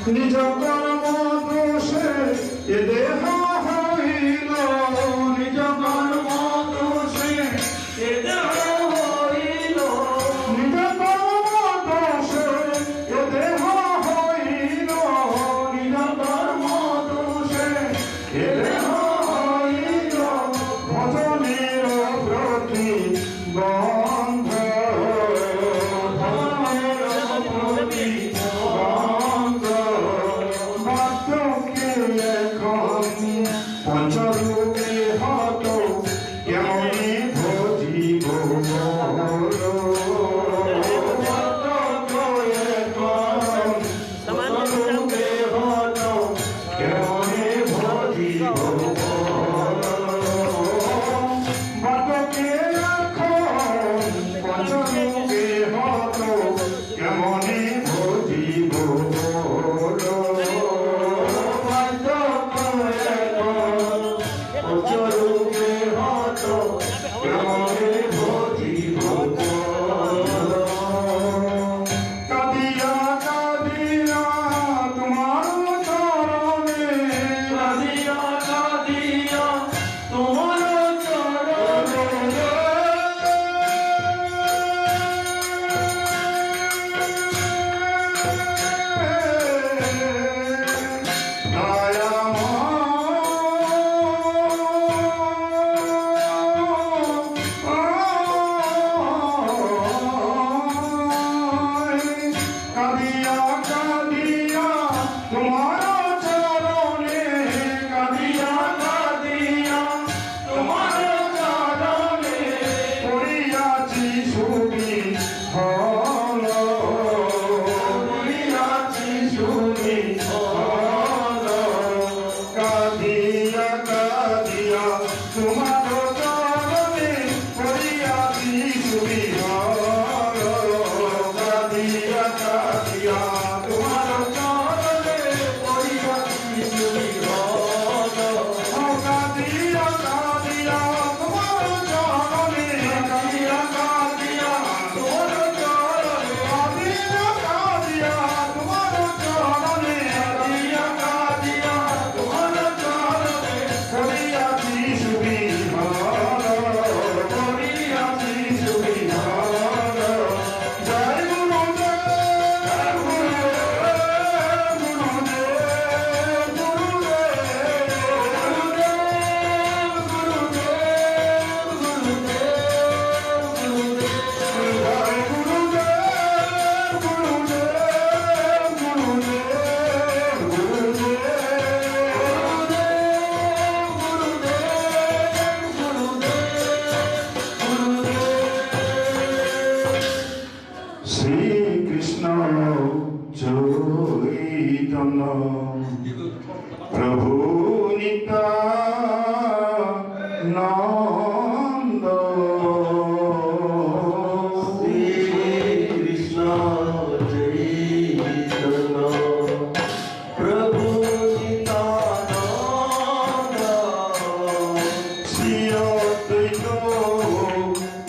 নিজ কর্ম দোষে এ দেহ হইল, নিজ কর্ম দোষে এ দেহ হইল, নিজ কর্ম দোষে এ দেহ হইল, নিজ কর্ম দোষে এ দেহ হইল, ভজনের প্রতি বন্ধ, ভজনের প্রতি বন্ধ, বাক্যকে এখন পঞ্চরূপে হত কেমনে ভজিব পঞ্চরূপে হত কেমনে ভজিব বাক্যকে এখন পঞ্চরূপে হত কেমনে ভজিব পঞ্চরূপে হত কেমনে ভজিব কাঁদিয়া কাঁদিয়া তোমার চরণে, কাঁদিয়া কাঁদিয়া তোমার চরণে, কাঁদিয়া কাঁদিয়া তোমার চরণে, কাঁদিয়া কাঁদিয়া তোমার চরণে পড়িয়াছি সুবি হল, পড়িয়াছি সুবি হল, কাঁদিয়া কাঁদিয়া তোমার চরণে পড়িয়াছি সুবি হল, কাঁদিয়া কাঁদিয়া তোমার চরণে পড়িয়াছি সুবি হল, কাঁদিয়া কাঁদিয়া তোমার চরণে, কাঁদিয়া কাঁদিয়া তোমার চরণে, কাঁদিয়া কাঁদিয়া তোমার চরণে, কাঁদিয়া কাঁদিয়া তোমার চরণে পড়িয়াছি সুবি হল, পড়িয়াছি সুবি হল। জয় গুরুদেব, জয় গুরুদেব, গুরুদেব, গুরুদেব, গুরুদেব, গুরুদেব, গুরুদেব, জয় গুরুদেব, গুরুদেব, গুরুদেব, শ্রীকৃষ্ণ চৈতন্য প্রভু নিত্যানন্দ, শ্রীকৃষ্ণ চৈতন্য প্রভু নিত্যানন্দ, শ্রী অদ্বৈত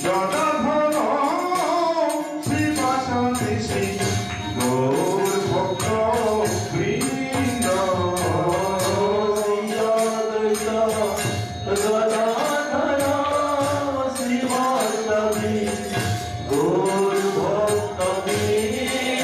গদাধর শ্রীবাসাদি শ্রী গৌর ভক্ত বৃন্দ, শ্রী অদ্বৈত গদাধর শ্রীবাসাদি গৌর ভক্ত বৃন্দ।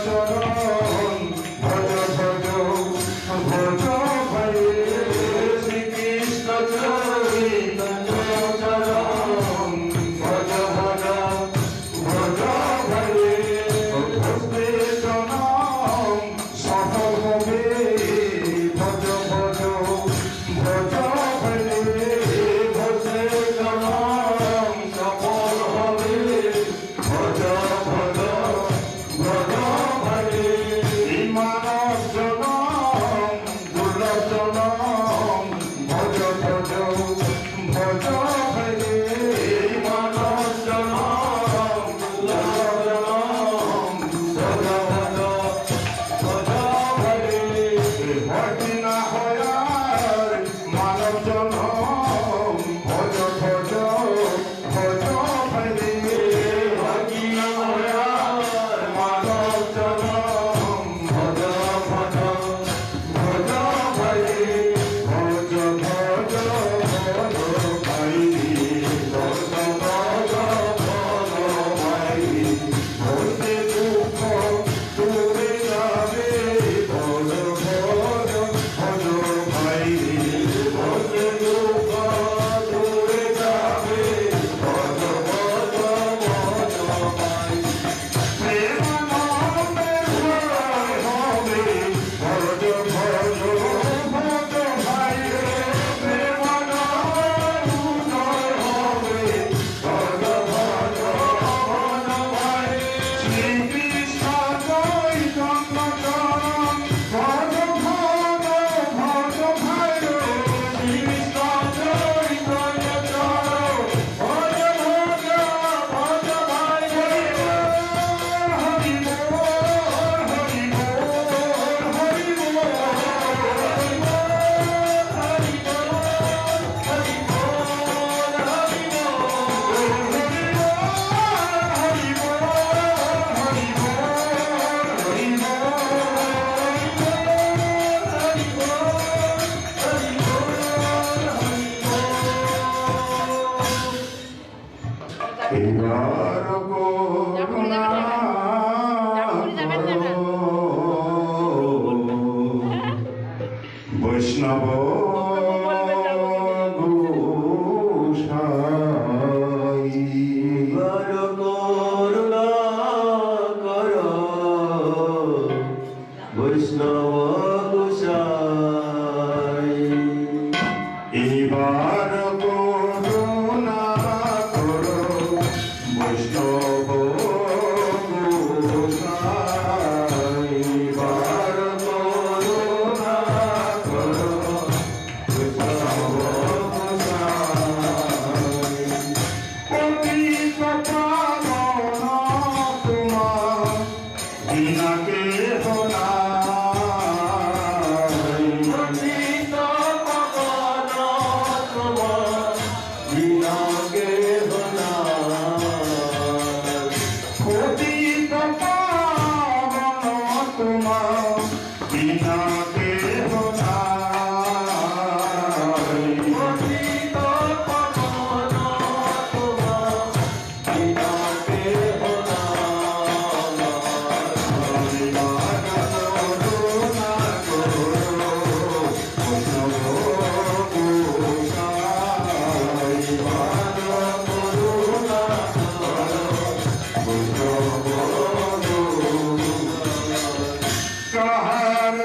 চরণ ভজ ভজ ভজ ভাই শ্রীকৃষ্ণ চরিতন্য চরণ ভজ ভজ ভজ ভাই ভজতে জনম সফল হবে ভজ ভজ ভজ ভাই ভজতে জনম সফল হবে ভজ ভজ ভজ ভাই মানব জনম দুর্লভ জনম ভজ ভজ ভজ ভাই মানব জনম দুর্লভ জনম ভজ ভজ ভজ ভাই ভজ না হয়ার মানব জনম ভজ ভজ ভজ ভাই ভজ না হয়ার মানব জনম ভজ ভজ ভজ ভাই ভজ ভজ ভজ ভাই ভজ ভজ ভজ ভাই ভজতে দুঃখ দূরে যাবে ভজ ভজ ভজ ভাই ভজতে দুঃখ দূরে যাবে ভজ ভজ ভজ ভাই প্রেমানন্দে ভয় হবে ভজ ভজ ভজ ভাই প্রেমানন্দে উদয় হবে ভজ ভজ ভজ ভাই শ্রীকৃষ্ণ চৈতন্য চরণ ভজ ভজ ভজ ভাই শ্রীকৃষ্ণ চৈতন্য চরণ ভজ ভজ ভজ ভাই হরি বল হরি বল হরি বল হরি বল হরি বল হরি বল হরি এবার করুণা বৈষ্ণব গোসাই এবার করুণা কর বৈষ্ণব গোসাই এবার করুণা কর বৈষ্ণব গোসাই এবার করুণা কর বৈষ্ণব গোসাই পতিত পাবন তোমার বিনা কেহ নাই পতিত পাবন তোমার বিনা কেহ নাই পতিত পাবন তোমার বিনা কেহ নাই পতিত পাবন তোমার বিনা কেহ কাহার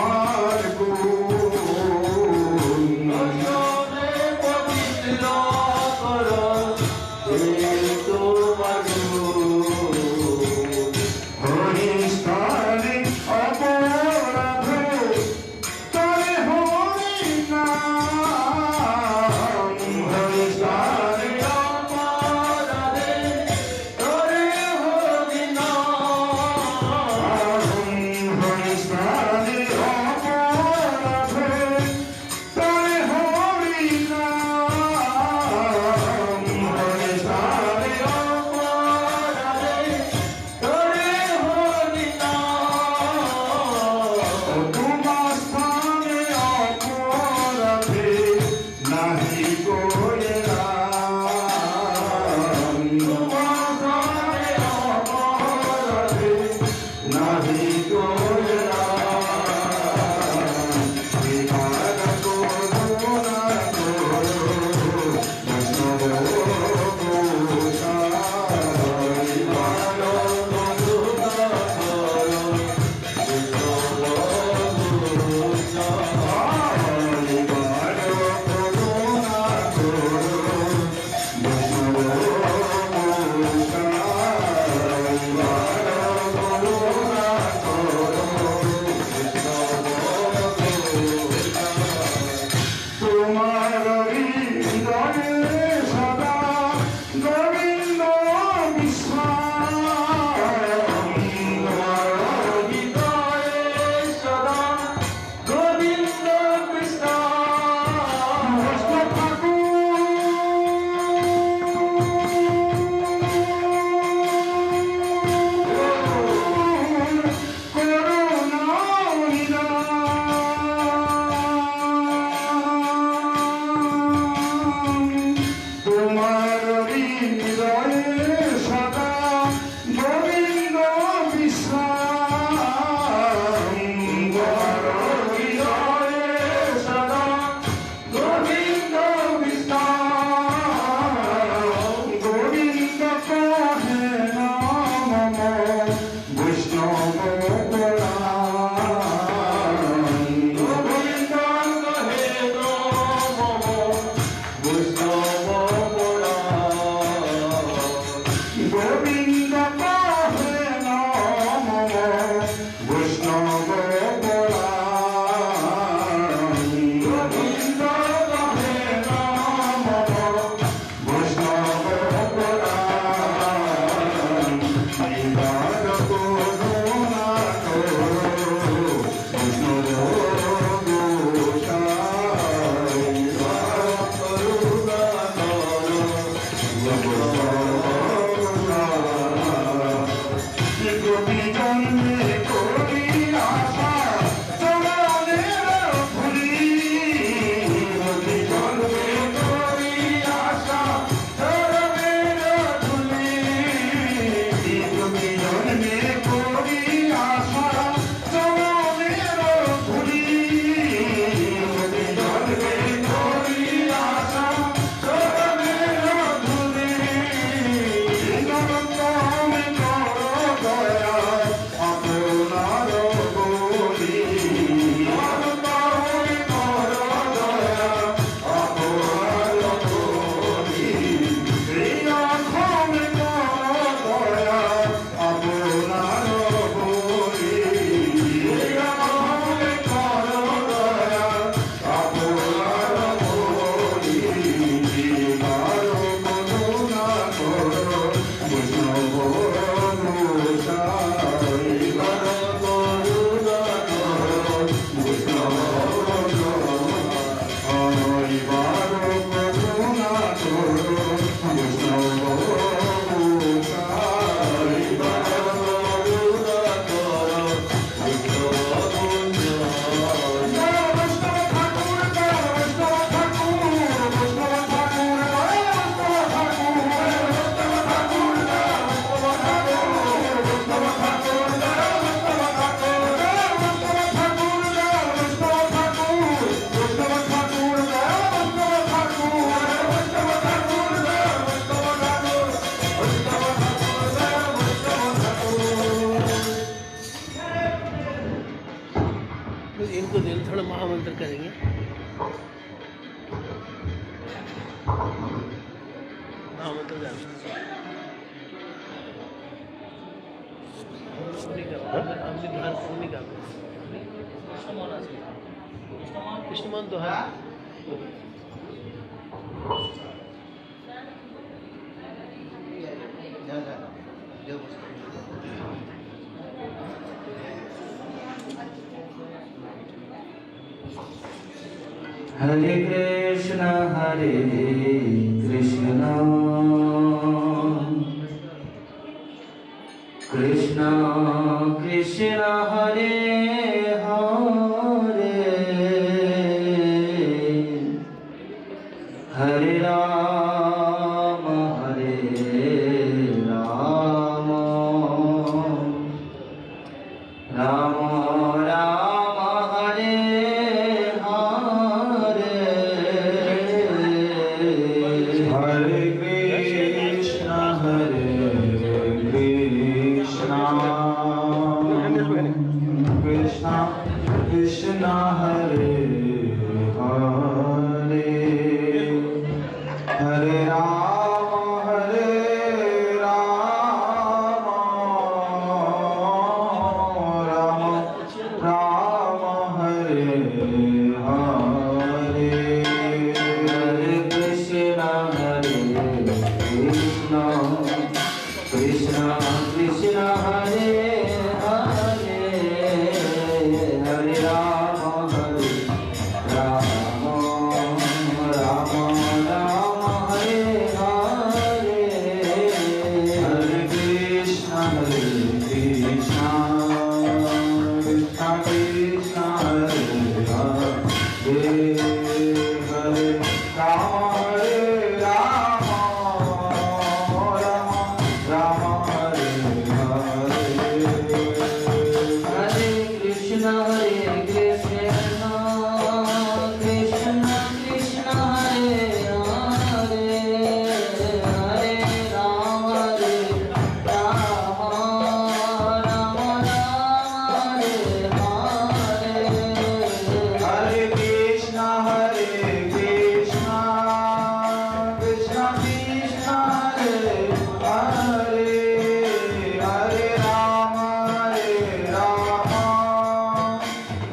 তোমার গুণ দর্শনে পবিত্র করো এই তোমার গুণ। হরিস্থানে অপরাধে তরে হরি নাম হরিস্থানে অপরাধে তোরে হরি নাম। হরিস্থানে অপরাধে তরে হরি নাম হরিস্থানে অপরাধে তোরে হরি নাম। তোমার স্থানে অপরাধে নাহি করে রাম তোমার স্থানে অপরাধে নাহি করে রাম বিহার করুণা করো বৈষ্ণব গোসাই বিহার তোমার হৃদয়ে সদা গোবিন্দ বিশ্রাম তোমার হৃদয়ে সদা গোবিন্দ কৃষ্ণ। বৈষ্ণব তোমার হৃদয়ে সদা গোবিন্দ বিশ্রাম তোমার হৃদয়ে সদা গোবিন্দ বিশ্রাম গোবিন্দ কহে নাম বৈষ্ণব গোবিন্দ কহে নমঃ বৈষ্ণব পুরাণ। গোবিন্দ কহে নম বৈষ্ণব পুরাণ গোবিন্দ কহে নম বৈষ্ণব পুরাণ বিহার করুণা করো বৈষ্ণব গোসাই বিহার করুণা করো গোপী জন্মে করি আশা চরণের ধুলি গোপী জন্মে করি আশা চরণের ধুলি গোপী জন্মে করি আশা চরণের ধুলি इनको दिल थोड़ा महामंत्र करेंगे। महामंत्र कृष्णमान तो है। हरे कृष्ण कृष्ण कृष्ण हरे हरे हरे राम राम राम हरे हरे हरे कृष्ण कृष्ण कृष्ण हरे हरे हरे राम राम राम हरे हरे हरे कृष्ण कृष्ण कृष्ण हरे हरे हरे राम राम राम हरे हरे हरे कृष्ण कृष्ण कृष्ण हरे हरे हरे राम राम हरे हरे हरे कृष्ण कृष्ण कृष्ण हरे हरे हरे राम राम हरे हरे हरे कृष्ण कृष्ण कृष्ण हरे हरे हरे राम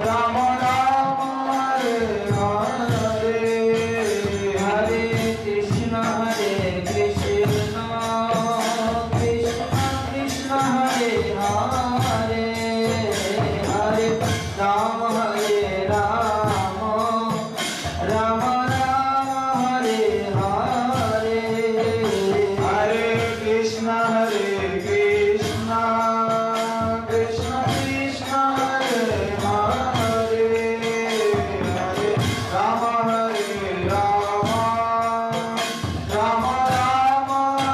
राम हरे हरे हरे कृष्ण कृष्ण कृष्ण हरे हरे हरे राम राम हरे हरे हरे कृष्ण कृष्ण कृष्ण हरे हरे हरे राम राम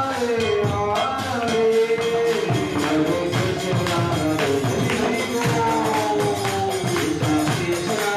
हरे हरे हरे कृष्ण कृष्ण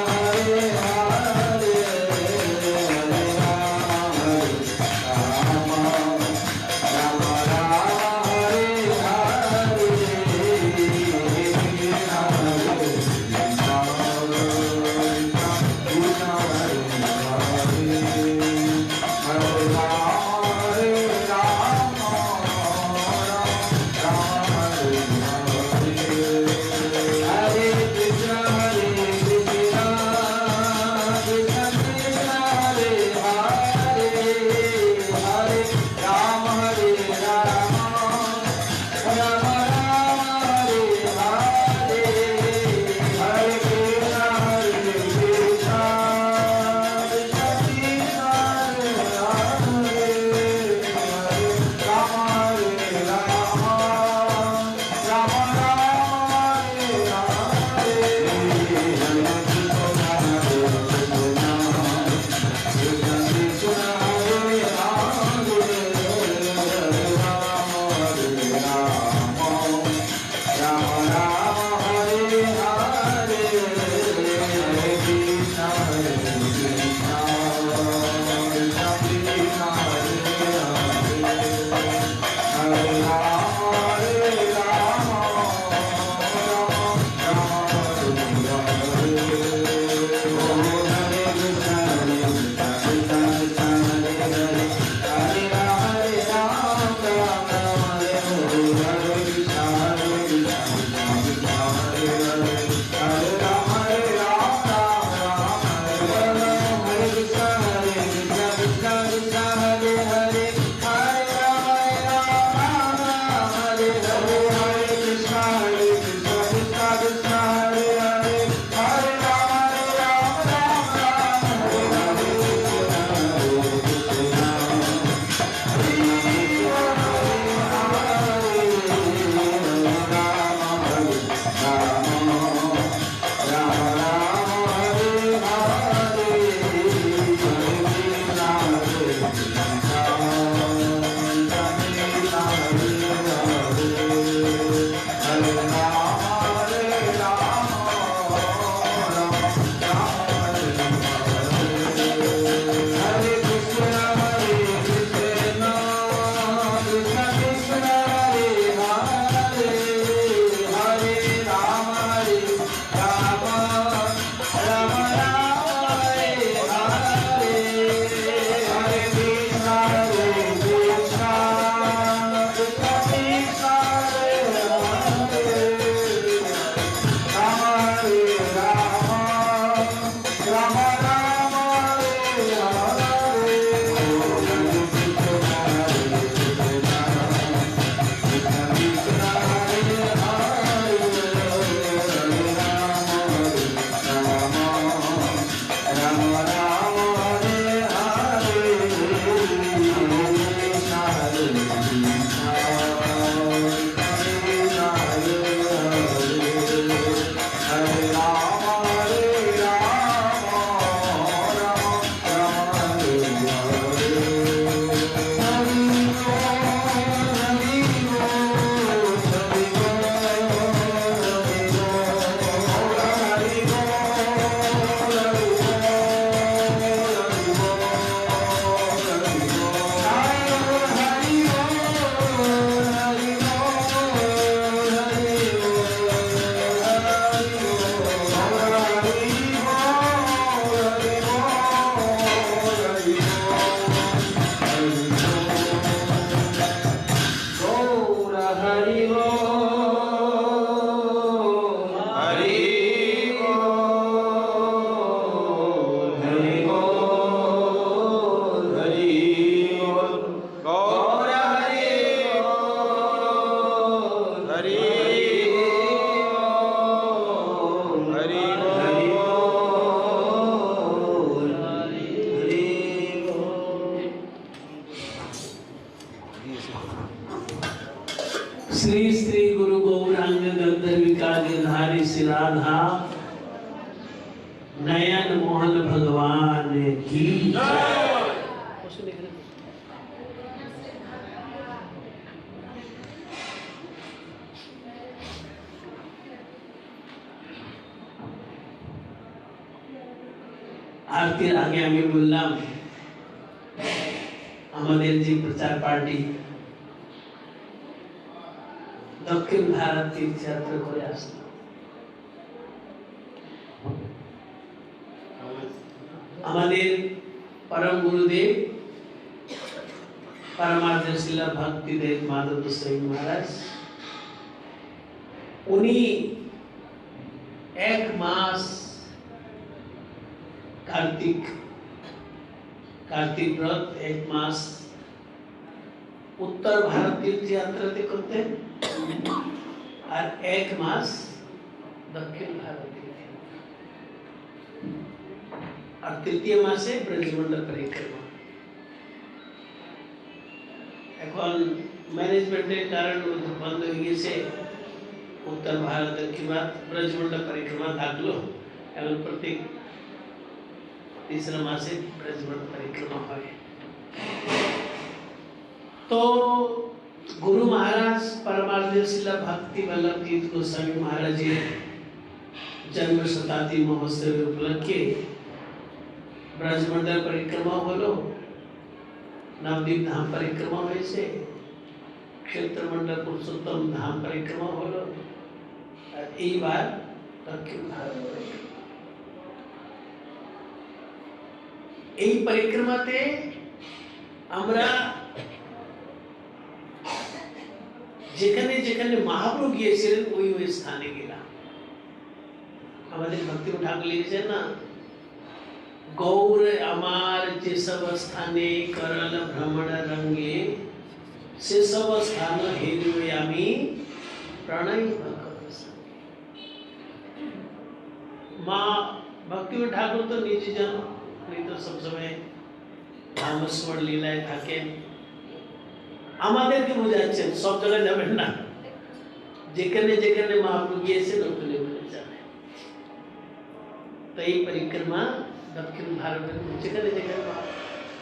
श्री श्री गुरु गौरांग गंधर्विका गिरधारी श्री राधा नयन मोहन भगवान की उसको लिख रहे थे। আরতির আগে আমি বললাম আমাদের যে প্রচার পার্টি দক্ষিণ ভারত তীর্থযাত্রা করে আসলো আমাদের পরম গুরুদেব परमार्थ शिला भक्ति देव माधव गोस्वामी महाराज उन्हीं एक मास कार्तिक व्रत एक मास उत्तर भारत तीर्थ यात्रा करते हैं और एक मास दक्षिण भारत तीर्थ और तृतीय मासे ब्रजमंडल परिक्रमा এখন ম্যানেজমেন্টের কারণে বন্ধ হয়ে গেছে উত্তর ভারত দক্ষিণ ভারত ব্রজমন্ডল পরিক্রমা থাকলো এখন প্রত্যেক तीसरा मासे ब्रजमंडल परिक्रमा হয় तो गुरु महाराज परमार्थ शिला भक्ति वल्लभ तीर्थ गोस्वामी महाराज जी जन्म शताब्दी महोत्सव उपलक्षे ब्रजमंडल परिक्रमा হলো नवदीप धाम परिक्रमा হয়েছে क्षेत्र मंडल पुरुषोत्तम धाम परिक्रमा হলো আর এইবার দক্ষিণ ভারত পরিক্রমা এই পরিক্রমাতে আমরা যেখানে যেখানে মহাপ্রভু গিয়েছিলেন ওই ওই স্থানে গেলাম আমাদের ভক্তি ঠাকুর লিখেছেন না गौर अमार जे सब स्थाने करल भ्रमण रंगे से सब स्थान हेरुए आमी प्रणय माँ भक्ति ठाकुर तो निजी जन नहीं तो सब समय नामस्मरण लीलाয় থাকেন আমাদেরকে বোঝাচ্ছেন সব জায়গায় যাবেন না যেখানে যেখানে মহাপ্রভু গিয়েছেন ওখানে ওখানে যাবেন তো এই পরিক্রমা दक्षिण भारत में যেখানে যেখানে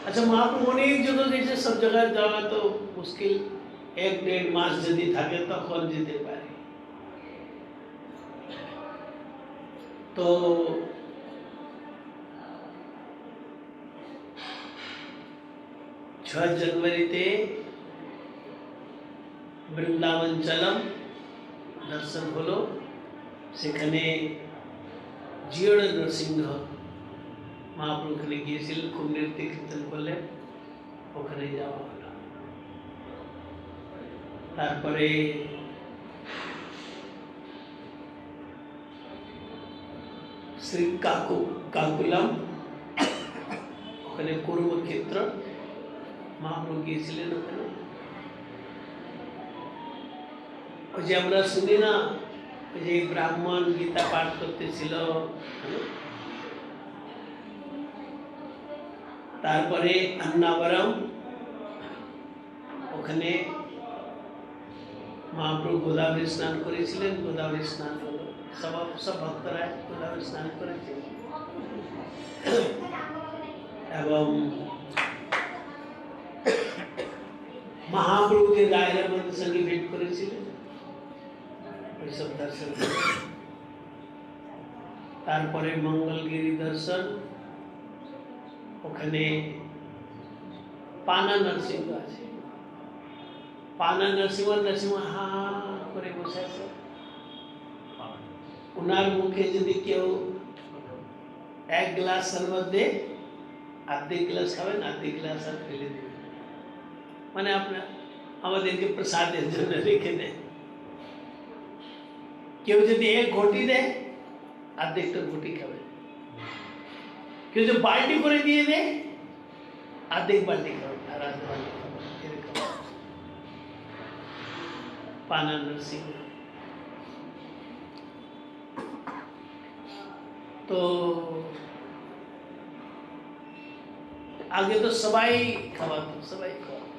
अच्छा মহাপ্রভু অনেক জগৎ গেছে সব জায়গায় যাওয়া তো মুশকিল এক দেড় মাস যদি থাকে তখন যেতে পারে তো 6 जनवरीতে বৃন্দাবন চলম দর্শন হলো সেখানে জিয়র নরসিংহ महाप्रभु ओखाने गिয়েছিলেন खूब नृत्य कीर्तन করলেন ওখানে যাওয়া হলো তারপরে শ্রী কাকুলাম ওখানে কুরুক্ষেত্র महाप्रभु গিয়েছিলেন ওখানে ওই যে আমরা শুনি না ওই যে ব্রাহ্মণ গীতা পাঠ করতেছিল তারপরে अन्नावरम ওখানে মহাপ্রভু গোদাবরী স্নান করেছিলেন গোদাবরী স্নান হলো সব ভক্তরা গোদাবরী স্নান করেছে এবং মহাপ্রভুকে গায়ের মধ্যে সঙ্গে ভেট করেছিলেন ওই সব দর্শন তারপরে মঙ্গলগিরি দর্শন ওখানে পানা নরসিংহ আছে পানা নরসিংহ হা করে বসে আছে ওনার মুখে যদি কেউ এক গ্লাস শরবত দে আধা গ্লাস খাবেন আধা গ্লাস আর ফেলে দেবেন মানে আপনার আমাদেরকে প্রসাদের জন্য রেখে দেয় কেউ যদি এক ঘটি দেয় আধেকটা ঘটি খাবেন কেউ যদি বাল্টি করে দিয়ে দেয় আধেক বাল্টি খাবেন আর আধ বাল্টি খাবেন এরকম পানা নরসিংহ তো আগে তো সবাই খাওয়াতো সবাই খাওয়াতো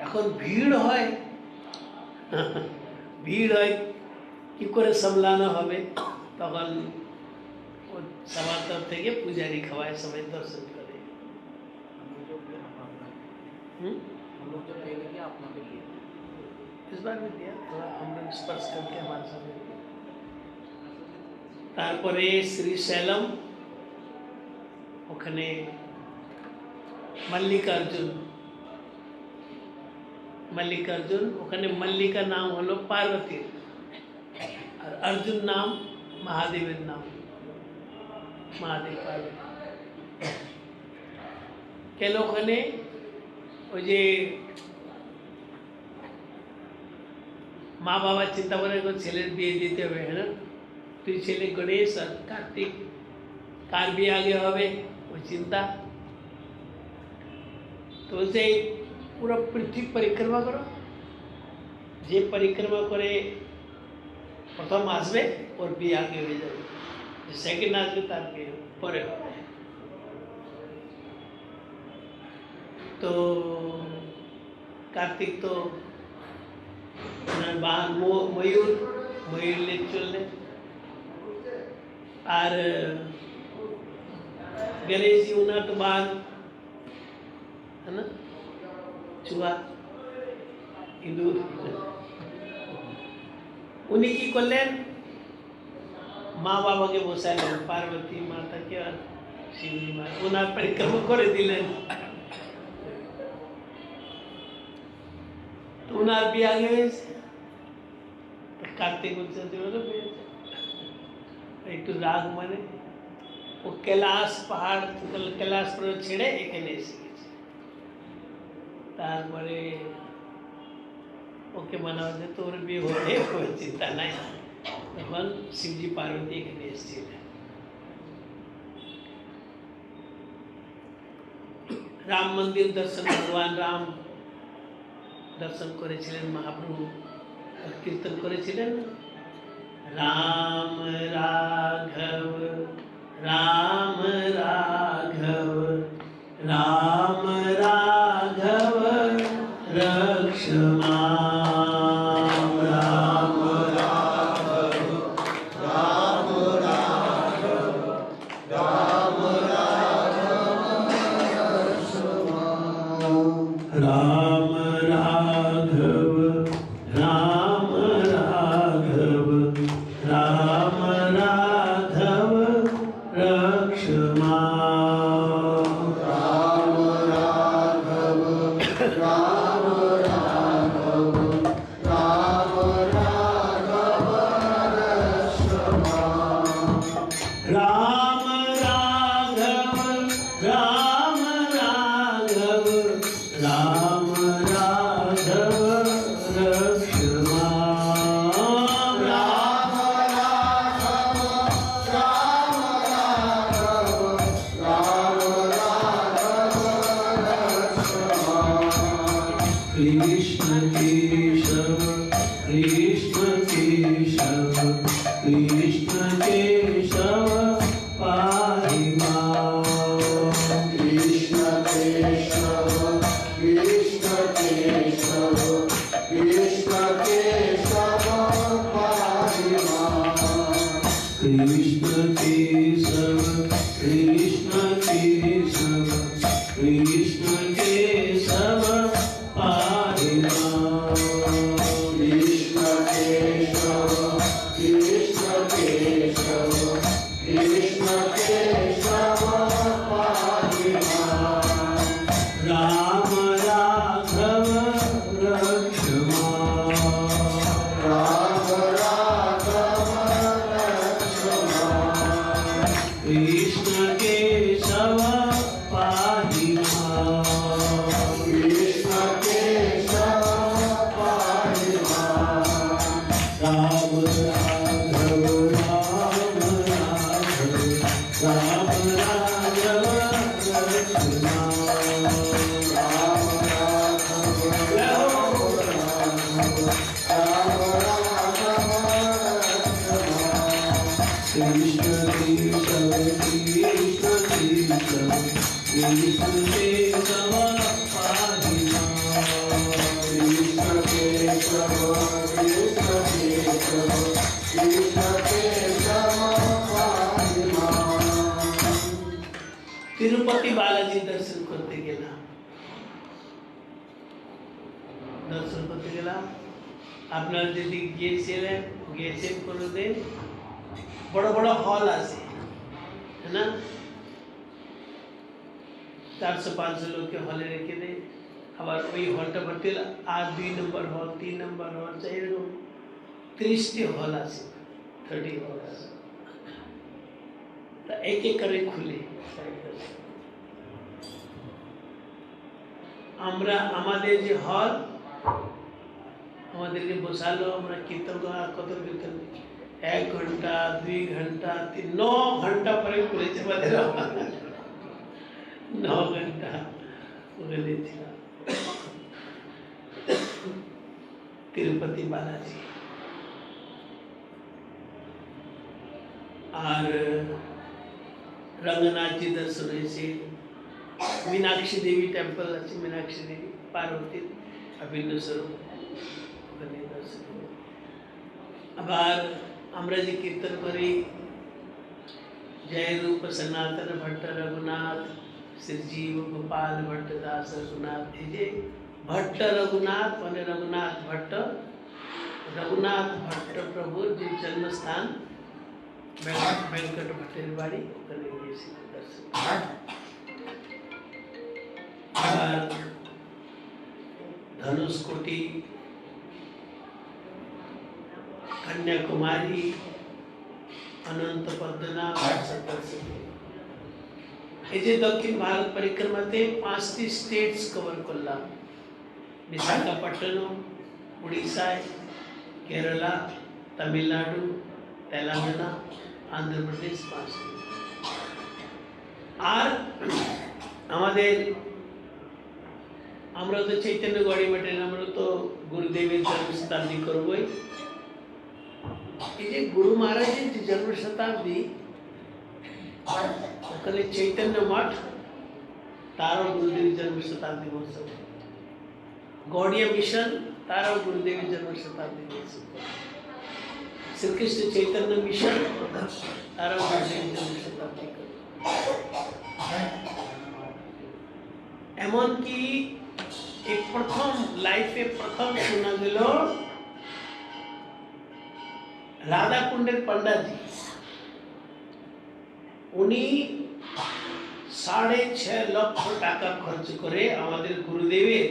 এখন ভিড় হয় ভিড় হয় কি করে সামলানো হবে, তখন ও সবার তরফ থেকে পূজারি খাওয়ায়, সবাই দর্শন করে। हम लोग जब लेने गए अपना भी लिए इस बार भी दिया थोड़ा, हम लोग स्पर्श करके हमारे सामने। তারপরে শ্রীশৈলম, ওখানে মল্লিকার্জুন, ওখানে মল্লিকা নাম হলো পার্বতীর, আর অর্জুন নাম মহাদেবের নাম, মহাদেব পার্বতী। কেন ওখানে ওই যে মা বাবা চিন্তা করে ছেলের বিয়ে দিতে হবে, হ্যাঁ না, তুই ছেলে গণেশ আর কার্তিক, কার বিয়ে আগে হবে ওই চিন্তা। তো বলছে পুরো পৃথিবী পরিক্রমা করো, যে পরিক্রমা করে প্রথম আসবে ওর বিয়ে আগে হয়ে যাবে, যে সেকেন্ড আসবে তার বিয়ে পরে হবে। তো কার্তিক তো বাহন ময়ূর নিয়ে চললেন, আর গণেশ জি ওনার তো বাহন है ना, চুহা, ইঁদুর। উনি কি করলেন, মা বাবাকে বসালেন, পার্বতী মাতাকে আর শিবজি মা, ওনার পরিক্রমা করে দিলেন। তো ওনার বিয়ে আগে হয়েছে, কার্তিক উৎসব একটু রাগ, মানে ও कैलाश পাহাড়, कैलाश পর্বত ছেড়ে এখানে এসে গেছে। তারপরে ওকে মানা হচ্ছে তোর বিয়ে হবে, কোনো চিন্তা নাই। তখন শিবজি পার্বতী এখানে এসেছিলেন। রাম মন্দির দর্শন, ভগবান রাম দর্শন করেছিলেন, মহাপ্রভু কীর্তন করেছিলেন, রাম রাঘব রাম রাঘব রাম রাঘব रक्षमा राम राघव राम राघव राम राघव रक्षमा राम राघव राम राघव राम राघव रक्षमा राम राघव राम राघव राम राघव रक्षमा राम राघव राम राघव राम राघव रक्षमा राम राघव राम राघव राम राघव रक्षमा कृष्ण केशव कृष्ण केशव कृष्ण केशव पाहि मां कृष्ण केशव कृष्ण केशव कृष्ण केशव पाहि मां कृष्ण केशव कृष्ण केशव कृष्ण केशव पाहि मां कृष्ण केशव कृष्ण केशव कृष्ण केशव पाहि मां राम राघव रक्षमा राम राघव रक्षमा कृष्ण केशव पाहि मां कृष्ण केशव पाहि मां राम राघव राम राघव राम राघव रक्षमा राम राघव राम राघव रक्षमा कृष्ण केशव कृष्ण केशव कृष्ण केशव पाहि मां कृष्ण केशव তিরুপতি বালাজি দর্শন করতে গেলাম। দর্শন করতে গেলাম, আপনারা যদি গিয়েছেন কোনোদিন, বড় বড় হল আছে, है ना, 400-500 लोग के हॉले রেখে দেয়। আবার ওই হলটা ভর্তি হলে আর 2 নম্বর হল, 3 নম্বর হল, এরকম 30টি হল আছে, 30 হল আছে। তা এক এক করে খুলে আমরা আমাদের যে হল, আমাদেরকে বসালো, আমরা কীর্তন কত কীর্তন 1 ঘন্টা 2 ঘন্টা 9 ঘন্টা পরে খুলেছে আমাদের 9 ঘন্টা ওখানে ছিলাম। তিরুপতি বালাজি আর रंगनाथ जी दर्शन হয়েছে। मीनाक्षी देवी टेम्पल আছে, मीनाक्षी देवी पार्वती अभिन्न स्वरूप, ওখানে দর্শন। আবার আমরা যে কীর্তন করি, जय रूप सनातन भट्ट रघुनाथ श्री जीव गोपाल भट्ट दास रघुनाथ, এই যে ভট্ট रघुनाथ মানে रघुनाथ भट्ट, रघुनाथ भट्ट प्रभुर যে জন্মস্থান वेंकट भट्टेर बाड़ी, ওখানে গিয়েছি দর্শন। আর धनुषकोटी, कन्याकुमारी, अनंत पद्मनाभ, এই যে দক্ষিণ ভারত পরিক্রমাতে 5টি স্টেটস কভার করলাম। বিশাখাপট্টনম উড়িষ্যায়, কেরালা, তামিলনাড়ু, তেলেঙ্গানা, আন্ধ্রপ্রদেশ, 5টি। আর আমাদের আমরা তো চৈতন্য গড়ি মঠের, আমরা তো গুরুদেবের জন্ম শতাব্দী করবই। এই যে গুরু মহারাজের যে জন্ম শতাব্দী, ওখানে চৈতন্য মঠ, তারও গুরুদেবের জন্ম শতাব্দী মহোৎসব। গৌড়িয়া মিশন, তারও গুরুদেবের জন্ম শতাব্দী মহোৎসব। শ্রীকৃষ্ণ চৈতন্য মিশন, তারও গুরুদেবের জন্ম শতাব্দী। এমনকি এই প্রথম লাইফে প্রথম শোনা গেল রাধা কুণ্ডের পণ্ডিতজি, উনি 6.5 লক্ষ টাকা খরচ করে আমাদের গুরুদেবের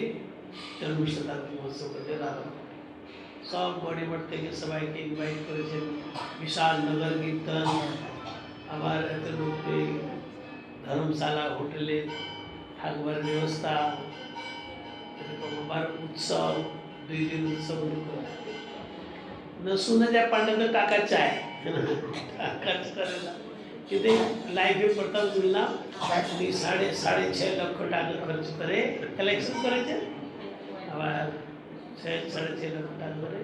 জন্ম শতাব্দী মহোৎসব করতে রাধা সব বড়ি মঠ থেকে সবাইকে ইনভাইট করেছেন। বিশাল নগর কীর্তন, আবার এত লোককে ধর্মশালা, হোটেলে থাকবার ব্যবস্থা, এরকম আবার উৎসব, 2 দিন উৎসব না। শোনা যায় পান্ডা তো টাকা চায়, খরচ করে না, কিন্তু লাইফে প্রথম শুনলাম উনি 6.5 লক্ষ টাকা খরচ করে কালেকশন করেছেন, আবার 6.5 লক্ষ টাকা করে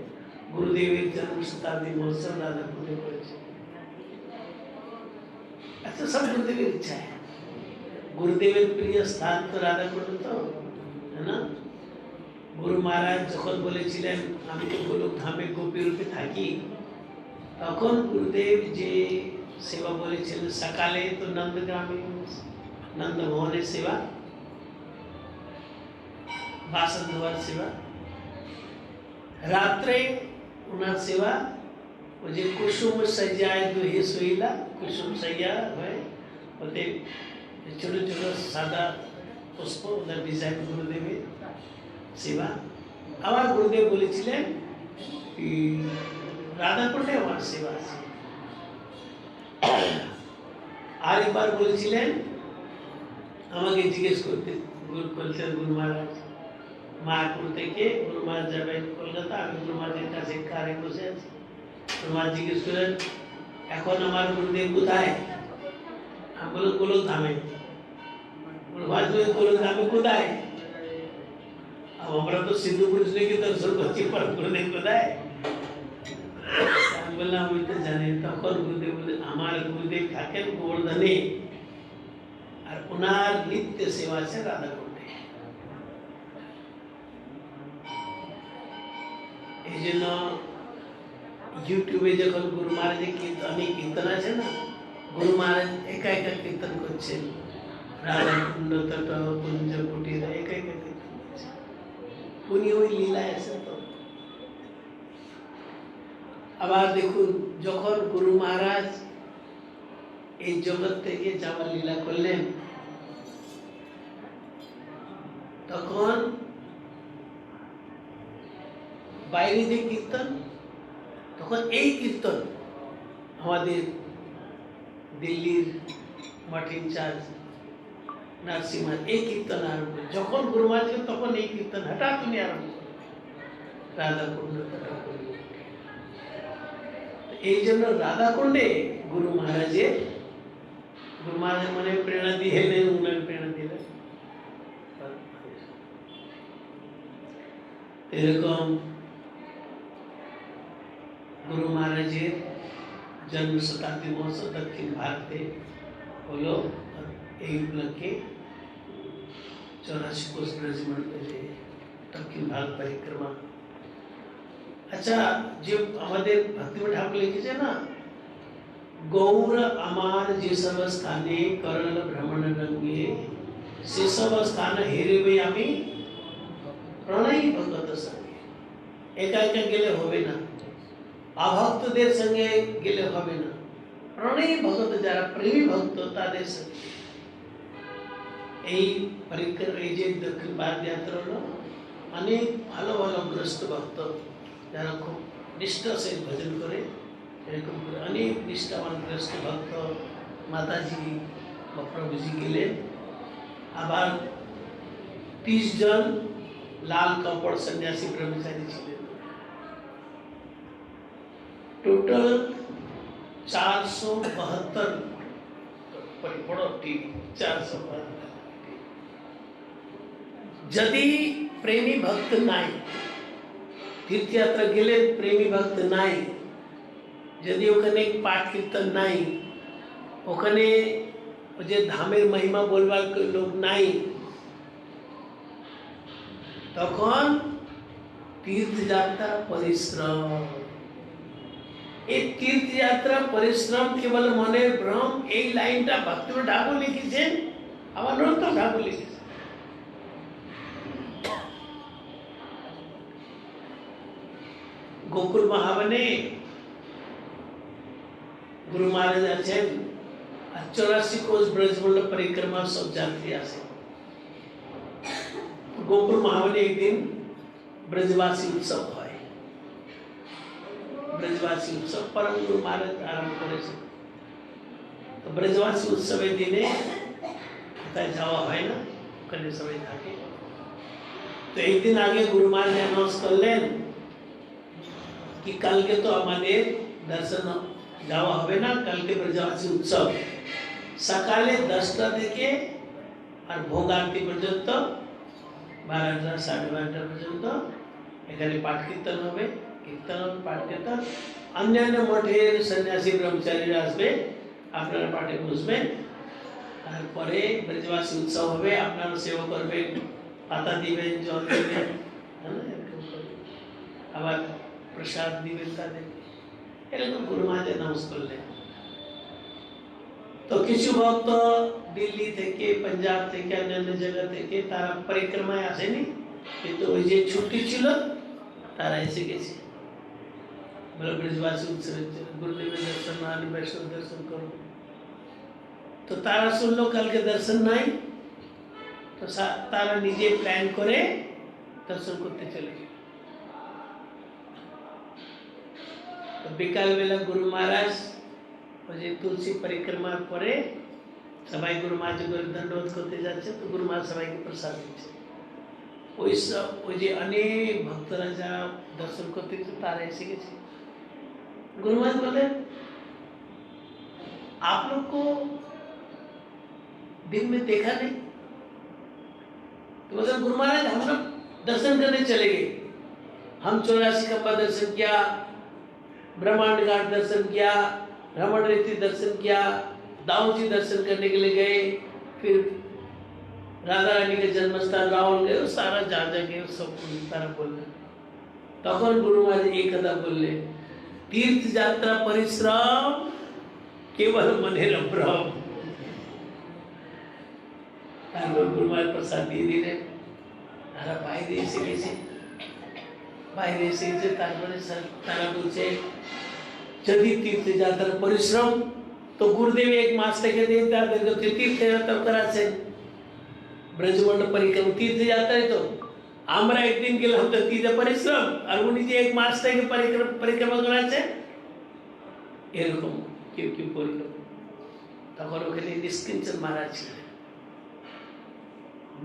গুরুদেবের জন্ম শতাব্দী মহোৎসব রাধাকুণ্ডে করেছে। এত সব গুরুদেবের ইচ্ছা है। গুরুদেবের প্রিয় স্থান তো রাধাকুণ্ড, তো है ना। গুরু মহারাজ যখন বলেছিলেন আমি তো গোলক ধামে গোপী রূপে থাকি, তখন গুরুদেব যে সেবা বলেছিলেন, সকালে তো নন্দগ্রামে নন্দভবনের সেবা, বাসন ধোয়ার সেবা, রাত্রে ওনার সেবা, ওই যে কুসুম সজ্জায় দুহে শইলা, কুসুম সজ্জা হয়, ওতে ছোট ছোট সাদা পুষ্প ওদের ডিজাইন গুরুদেবের সেবা। আবার গুরুদেব বলেছিলেন রাধাকুণ্ডে আমার সেবা আছে। আর একবার বলেছিলেন, আমাকে জিজ্ঞেস করতে বলছেন গুরু মহারাজ, মায়াপুর থেকে গুরু মহারাজ যাবেন কলকাতা, আমি গুরু মহারাজের কাছে কারে বসে আছি। গুরু মহারাজ জিজ্ঞেস করেন, এখন আমার গুরুদেব কোথায়? আমি বললাম গোলক ধামে। গুরু মহারাজ বললেন গোলক ধামে কোথায়? আমরা তো সিন্ধু পুরুষ কি দর্শন করছি, পর গুরুদেব কোথায়? আমি বললাম আমি তো জানি। তখন গুরুদেব বললেন আমার গুরুদেব থাকেন গোবর্ধনে, আর ওনার নিত্য সেবা আছে রাধাকুণ্ডে। এই জন্য ইউটিউবে যখন গুরু মহারাজের কীর্তন আছে না, গুরু মহারাজ একা একা কীর্তন করছেন, রাধা কুণ্ড তট কুঞ্জ কুটির এক এক উনি ওই লীলায় আছেন। তো আবার দেখুন, যখন গুরু মহারাজ এই জগৎ থেকে যাওয়ার লীলা করলেন, তখন বাইরে যে কীর্তন, তখন এই কীর্তন আমাদের দিল্লির মঠ ইনচার্জ নরসিংহ এই কীর্তন আরম্ভ, যখন গুরু মহারাজ ছিলেন তখন এই কীর্তন হঠাৎ উনি আরম্ভ করেন, রাধা কুণ্ড তট কুঞ্জ। এই জন্য রাধা কুণ্ডে গুরু মহারাজের মনে প্রেরণা দিয়ে এলেন, উনার প্রেরণা দিলেন। এরকম গুরু মহারাজের জন্ম শতাব্দী মহোৎসব দক্ষিণ ভারতে হলো। এই উপলক্ষে 84 কোষ ব্রজমণ্ডলে দক্ষিণ ভারত পরিক্रमा। আচ্ছা, যে আমাদের ভক্তিমঠ ঠাকুর লিখেছে না, গৌর আমার যে সব স্থানে করল ভ্রমণ রঙ্গে, সে সব স্থান হেরিবে আমি প্রণয়ী ভগত সঙ্গে। একা একা গেলে হবে না, অভক্তদের সঙ্গে গেলে হবে না, প্রণয়ী ভগত যারা প্রেমী ভক্ত তাদের সঙ্গে। এই পরিক্রমা, এই যে দক্ষিণ ভারত যাত্রা হলো, অনেক ভালো ভালো গ্রস্ত ভক্ত যারা খুব নিষ্ঠা সে ভজন করে, এরকম করে অনেক নিষ্ঠাবান গ্রস্ত ভক্ত মাতাজি বা প্রভুজি গেলেন। আবার 30 জন লাল কাপড় সন্ন্যাসী ব্রহ্মচারী ছিলেন। টোটাল 472 বড় টিম, 472। যদি প্রেমী ভক্ত নাই, তীর্থযাত্রা গেলে প্রেমী ভক্ত নাই, যদি ওখানে পাঠ কীর্তন নাই, ওখানে যে ধামের মহিমা বলবার লোক নাই, তখন तीर्थयात्रा परिश्रम এই তীর্থযাত্রা পরিশ্রম কেবল মনের ভ্রম। এই লাইনটা ভক্তিমঠ ঠাকুর লিখেছেন, আবার নরোত্তম ঠাকুর লিখেছেন। গোকুল মহাবনে গুরু মহারাজ আছেন, আর 84 কোষ ব্রজমণ্ডল পরিক্রমা সব যাত্রী আসে। গোকুল মহাবনে একদিন ব্রজবাसी उत्सव হয়। ব্রজবাসী উৎসব পরম গুরু মহারাজ আরম্ভ করেছে। তো ব্রজবাসী উৎসবের দিনে কোথায় যাওয়া হয় না, ওখানে সবাই থাকে। তো একদিন আগে গুরু মহারাজ অ্যানাউন্স করলেন কি কালকে তো আমাদের দর্শন যাওয়া হবে না, কালকে ব্রজবাসী উৎসব সকালে 10টা থেকে আর ভোগ আরতি পর্যন্ত 12টা 12:30 পর্যন্ত এখানে পাঠ কীর্তন হবে। কীর্তন পাঠ কীর্তন অন্যান্য মঠের সন্ন্যাসী ব্রহ্মচারীরা আসবে, আপনারা পাঠে বসবেন। তারপরে ব্রজবাসী উৎসব হবে, আপনারা সেবা করবেন, পাতা দিবেন, জল দিবেন, আবার প্রসাদ দিবেন তাদের। এরকম গুরু মহারাজ অ্যানাউন্স করলেন। তো কিছু ভক্ত দিল্লি থেকে, পাঞ্জাব থেকে, অন্যান্য জায়গা থেকে তারা পরিক্রমায় আসেনি, কিন্তু ওই যে ছুটি ছিল তারা এসে গেছে। বলে ব্রজবাসী উৎসবের গুরুদেবের দর্শন না হলে বৈষ্ণব দর্শন করবো। তো তারা শুনলো কালকে দর্শন নাই, তো তারা নিজে প্ল্যান করে দর্শন করতে চলে গেল। তো বিকালবেলা গুরু মহারাজ ওই যে তুলসী পরিক্রমার পরে সবাই গুরু মহারাজ দণ্ডবোধ করতে যাচ্ছে। তো গুরু মহারাজ সবাইকে প্রসাদ দিচ্ছে। ওই যে অনেক ভক্তরা যা দর্শন করতে গেছে তারা এসে গেছে। गुरु महाराज बोले आप लोग को दिन में देखा नहीं। तो मतलब गुरु महाराज हम लोग दर्शन करने चले गए। हम 84 का दर्शन किया, ब्रह्मांड घाट दर्शन किया, भ्रमण रीति दर्शन किया, दाऊ जी दर्शन करने के लिए गए, फिर राधा रानी के जन्मस्थान रावण गए, सारा जा गए, सब सारा बोलना। तখন गुरु महाराज एक कथा बोले, तीर्थ यात्रा परिश्रम केवल मनेर भ्रम। তারপর গুরুমায়ের প্রসাদ দিয়ে দিলেন। তারা বাইরে এসে গেছে, তারপরে তারা বলছে যদি তীর্থযাত্রার পরিশ্রম তো গুরুদেব 1 মাস থেকে দিন তাদেরকে তীর্থযাত্রা করাচ্ছেন, ব্রজমন্ডল পরিক্রমা তীর্থযাত্রায়। তো আমরা একদিন গেলাম তো তীর্থ পরিশ্রম, আর উনি যে 1 মাস থেকে পরিক্রমা করাচ্ছেন, এরকম কেউ কেউ করল। তখন ওখানে নিষ্কিঞ্চন মহারাজ ছিলেন।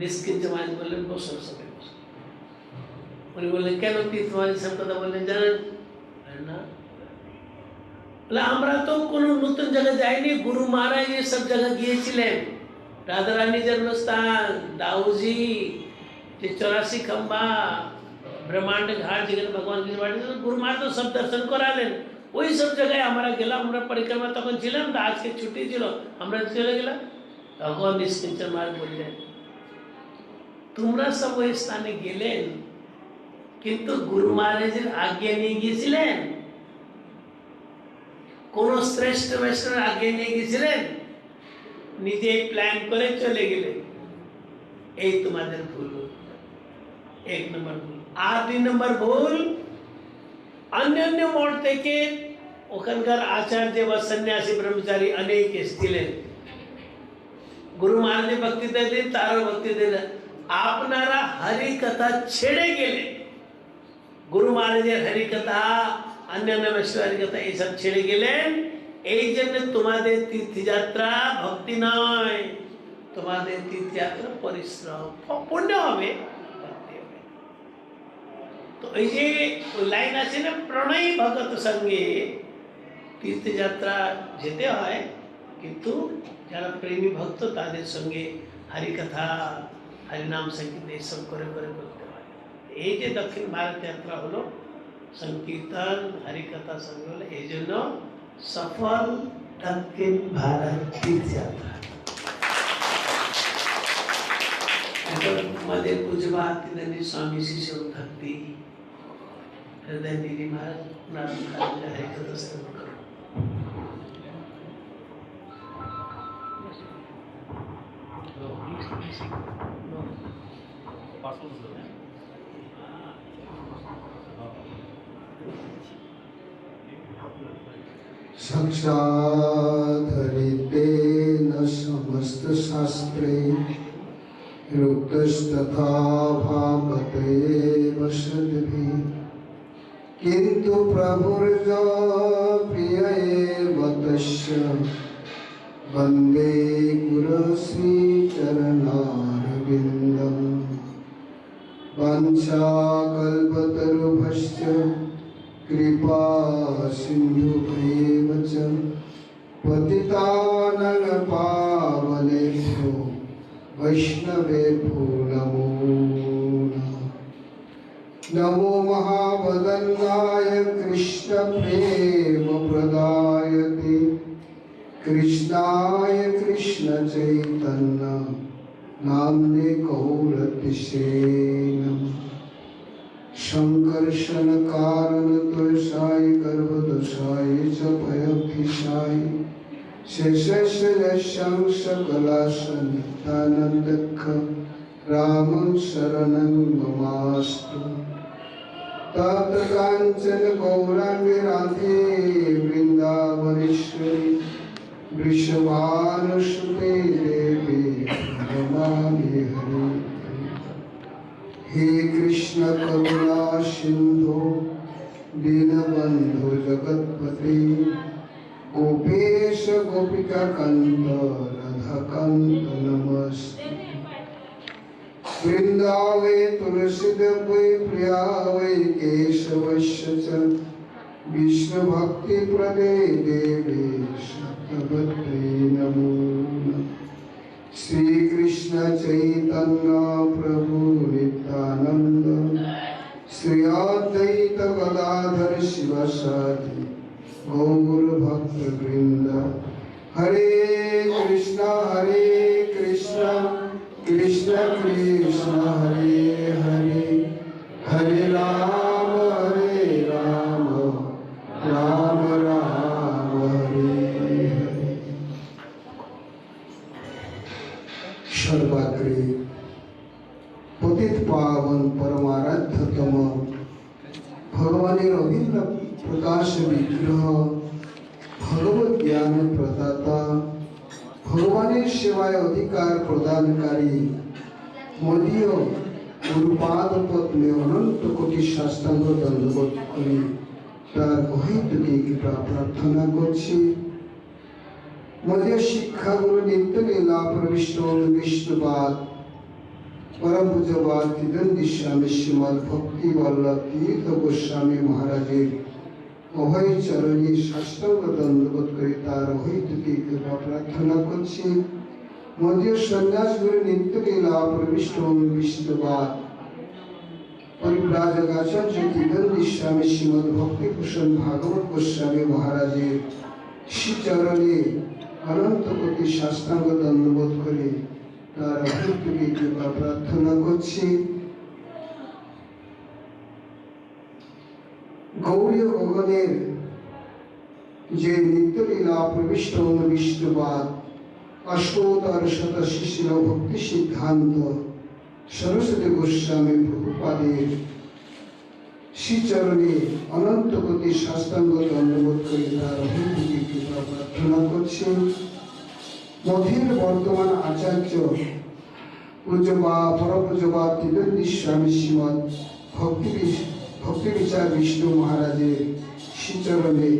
নিষ্কিঞ্চন মহারাজ বললেন বসো, সবাই বসো। উনি বললেন কেন তীর্থ মহারাজ সব কথা বললেন জানেন না? বলে আমরা তো কোনো নতুন জায়গায় যাইনি, গুরু মহারাজ সব জায়গায় গিয়েছিলেন। राधा रानी जन्म स्थान, दाऊजी, 84 खंबा, ब्रह्मांड घाट, जगन भगवान की बाड़ी, तो गुरु महाराज तो सब दर्शन करा लेन। वही सब जगह हमारा गेला, हमरा परिक्रमा तक छिलेन, आज के छुट्टी छिलो, हमरा चले गेला। भगवान निष्किंचन महाराज बोललेन তোমরা সব ওই স্থানে গেলেন, কিন্তু গুরু মহারাজের আজ্ঞা নিয়ে গিয়েছিলেন? কোন শ্রেষ্ঠ বৈষ্ণবের আজ্ঞা নিয়ে গিয়েছিলেন? নিজে প্ল্যান করে চলে গেলেন। এই তোমাদের ভুল, 1 নম্বর ভুল। আর 2 নম্বর ভুল, অন্যান্য মঠ থেকে ওখানকার আচার্য বা সন্ন্যাসী ব্রহ্মচারী অনেক এসেছিলেন, গুরু মহারাজের বক্তৃতা দিন, তারও বক্তৃতা দিলেন। আপনারা হরিকথা ছেড়ে গেলেন, গুরু মহারাজের হরিকথা, অন্যান্য বৈষ্ণবের কথা এইসব ছেড়ে গেলেন। এই জন্য তোমাদের তীর্থযাত্রা ভক্তি নয়, তোমাদের তীর্থযাত্রা পরিশ্রম, পুণ্য হবে, ভক্তি হবে। তো এই যে ওই লাইন আছে না, প্রণয়ী ভগত সঙ্গে তীর্থযাত্রা যেতে হয়, কিন্তু যারা প্রেমী ভক্ত তাদের সঙ্গে হরিকথা, হরিনাম সংকীর্তন এইসব করে করে করতে হয়। এই যে দক্ষিণ ভারত যাত্রা হলো, সংকীর্তন হরিকথা সঙ্গে হলো, এই জন্য সফল দক্ষিণ ভারত তীর্থযাত্রা। এখন আমাদের পূজবাদ স্বামী শিষ্য ভক্তি হৃদয় নীলি মহারাজ হরিকথা শ্রবণ করো। साक्षादरितेन समस्त शास्त्रे रुक्तस्तथा भागवते वसद्भिः, किन्तु प्रभुर्ज प्रिय एव तस्य, वन्दे गुरुश्रीचरणारविन्दम्। वाञ्छाकल्पतरुभ्यश्च कृपा सिन्धुभैव च, पतितानां पावनेभ्यो वैष्णवेभ्यो नमो नमः। नमो महावदन्नाय कृष्णप्रेमप्रदायते, कृष्णाय कृष्णचैतन्य नाम्ने गौरतिसे नमः। संकर्षण कारण दोषाय गर्भदोषाय च भयभीषाय शेषशयशं सकलाशनित्यानन्दख रामं शरणं ममास्तु। तप्तकाञ्चन गौराङ्गी राधे वृन्दावनेश्वरी, वृषभानुसुते देवी नमामि हरि। हे कृष्ण करुणा सिंधु दीनबंधु जगत्पते, गोपेश गोपिका कांत राधा कांत नमस्ते। वृंदावे तुलसीदेवी प्रिया वै केशवस्य च, विष्णु भक्ति प्रदे देवी सत्यवते नमो नमः। श्री कृष्ण चैतन्य प्रभु नित्यानंद, श्री अद्वैत गदाधर शिवासादि गौर भक्त वृंद। हरे कृष्ण कृष्ण कृष्ण हरे हरे, हरे राम राम राम हरे हरे। সর্বাগ্রে পতিত পাবন পরমারাধ্যতম ভগবানের অভিন্ন প্রকাশ বিগ্রহ, ভগবত জ্ঞান প্রদাতা, ভগবানের সেবায় অধিকার প্রদানকারী মদীয় গুরুপাদ পদ্মে অনন্ত কোটি সাষ্টাঙ্গ দণ্ডবোধ করি তার অহেতুকী কৃপা প্রার্থনা করছি। মদীয় শিক্ষাগুরু নিত্যলীলা প্রবিষ্ট বিষ্ণুপাদ পরম পূজ্যপাদ ত্রিদণ্ডী স্বামী শ্রীমৎ ভক্তি বল্লভ তীর্থ গোস্বামী মহারাজের অভয় চরণী সাষ্টাঙ্গ দণ্ডবোধ করে তার অহেতুকী কৃপা প্রার্থনা করছি। মদীয় সন্ন্যাস গুরু নিত্যলীলা প্রবিষ্ট বিষ্ণুপাদ পরিব্রাজক আচার্য ত্রিদণ্ডী স্বামী শ্রীমৎ ভক্তিভূষণ ভাগবত গোস্বামী মহারাজের শ্রীচরণে অনন্ত কোটি সাষ্টাঙ্গ দণ্ডবোধ করে তার অহেতুকী কৃপা প্রার্থনা করছি। গৌরীয় গগনের যে নিত্যলীলা প্রবিষ্ট বিষ্ণুপাদ অষ্টোত্তর শত শিশির ভক্তি সিদ্ধান্ত সরস্বতী গোস্বামী প্রভুপাদের শ্রীচরণে অনন্ত কোটি সাষ্টাঙ্গ দণ্ডবোধ করে তার অহেতুকী কৃপা প্রার্থনা করছি। মধের বর্তমান আচার্য পূজ্যবা পরপূজ্যবা ত্রিদণ্ডী স্বামী শ্রীমৎ ভক্তি বিচার বিষ্ণু মহারাজের শ্রীচরণে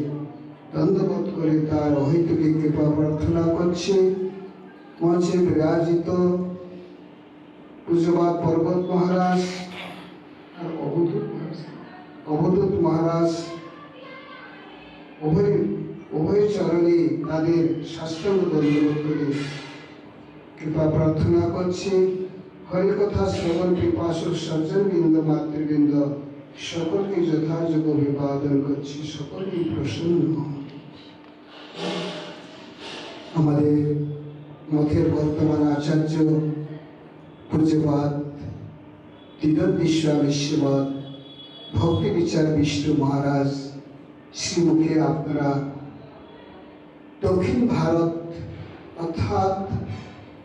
দণ্ডবোধ করে তার অহেতুকী কৃপা প্রার্থনা করছি। মঞ্চে বিরাজিত পূজ্যবাদ পর্বত মহারাজ আর অবধূত মহারাজ উভয় চরণে তাদের সাষ্টাঙ্গ দণ্ডবোধ করে কৃপা প্রার্থনা করছি। হরিকথা শ্রবণ পিপাসুর সজ্জনবৃন্দ মাতৃবৃন্দ সকলকে যথাযোগ্য অভিবাদন করছি। সকলেই প্রসন্ন হন। আমাদের মঠের বর্তমান আচার্য পূজ্যপাদ ত্রিদণ্ডী স্বামী শ্রীমৎ ভক্তি বিচার বিষ্ণু মহারাজ শ্রীমুখে আপনারা দক্ষিণ ভারত অর্থাৎ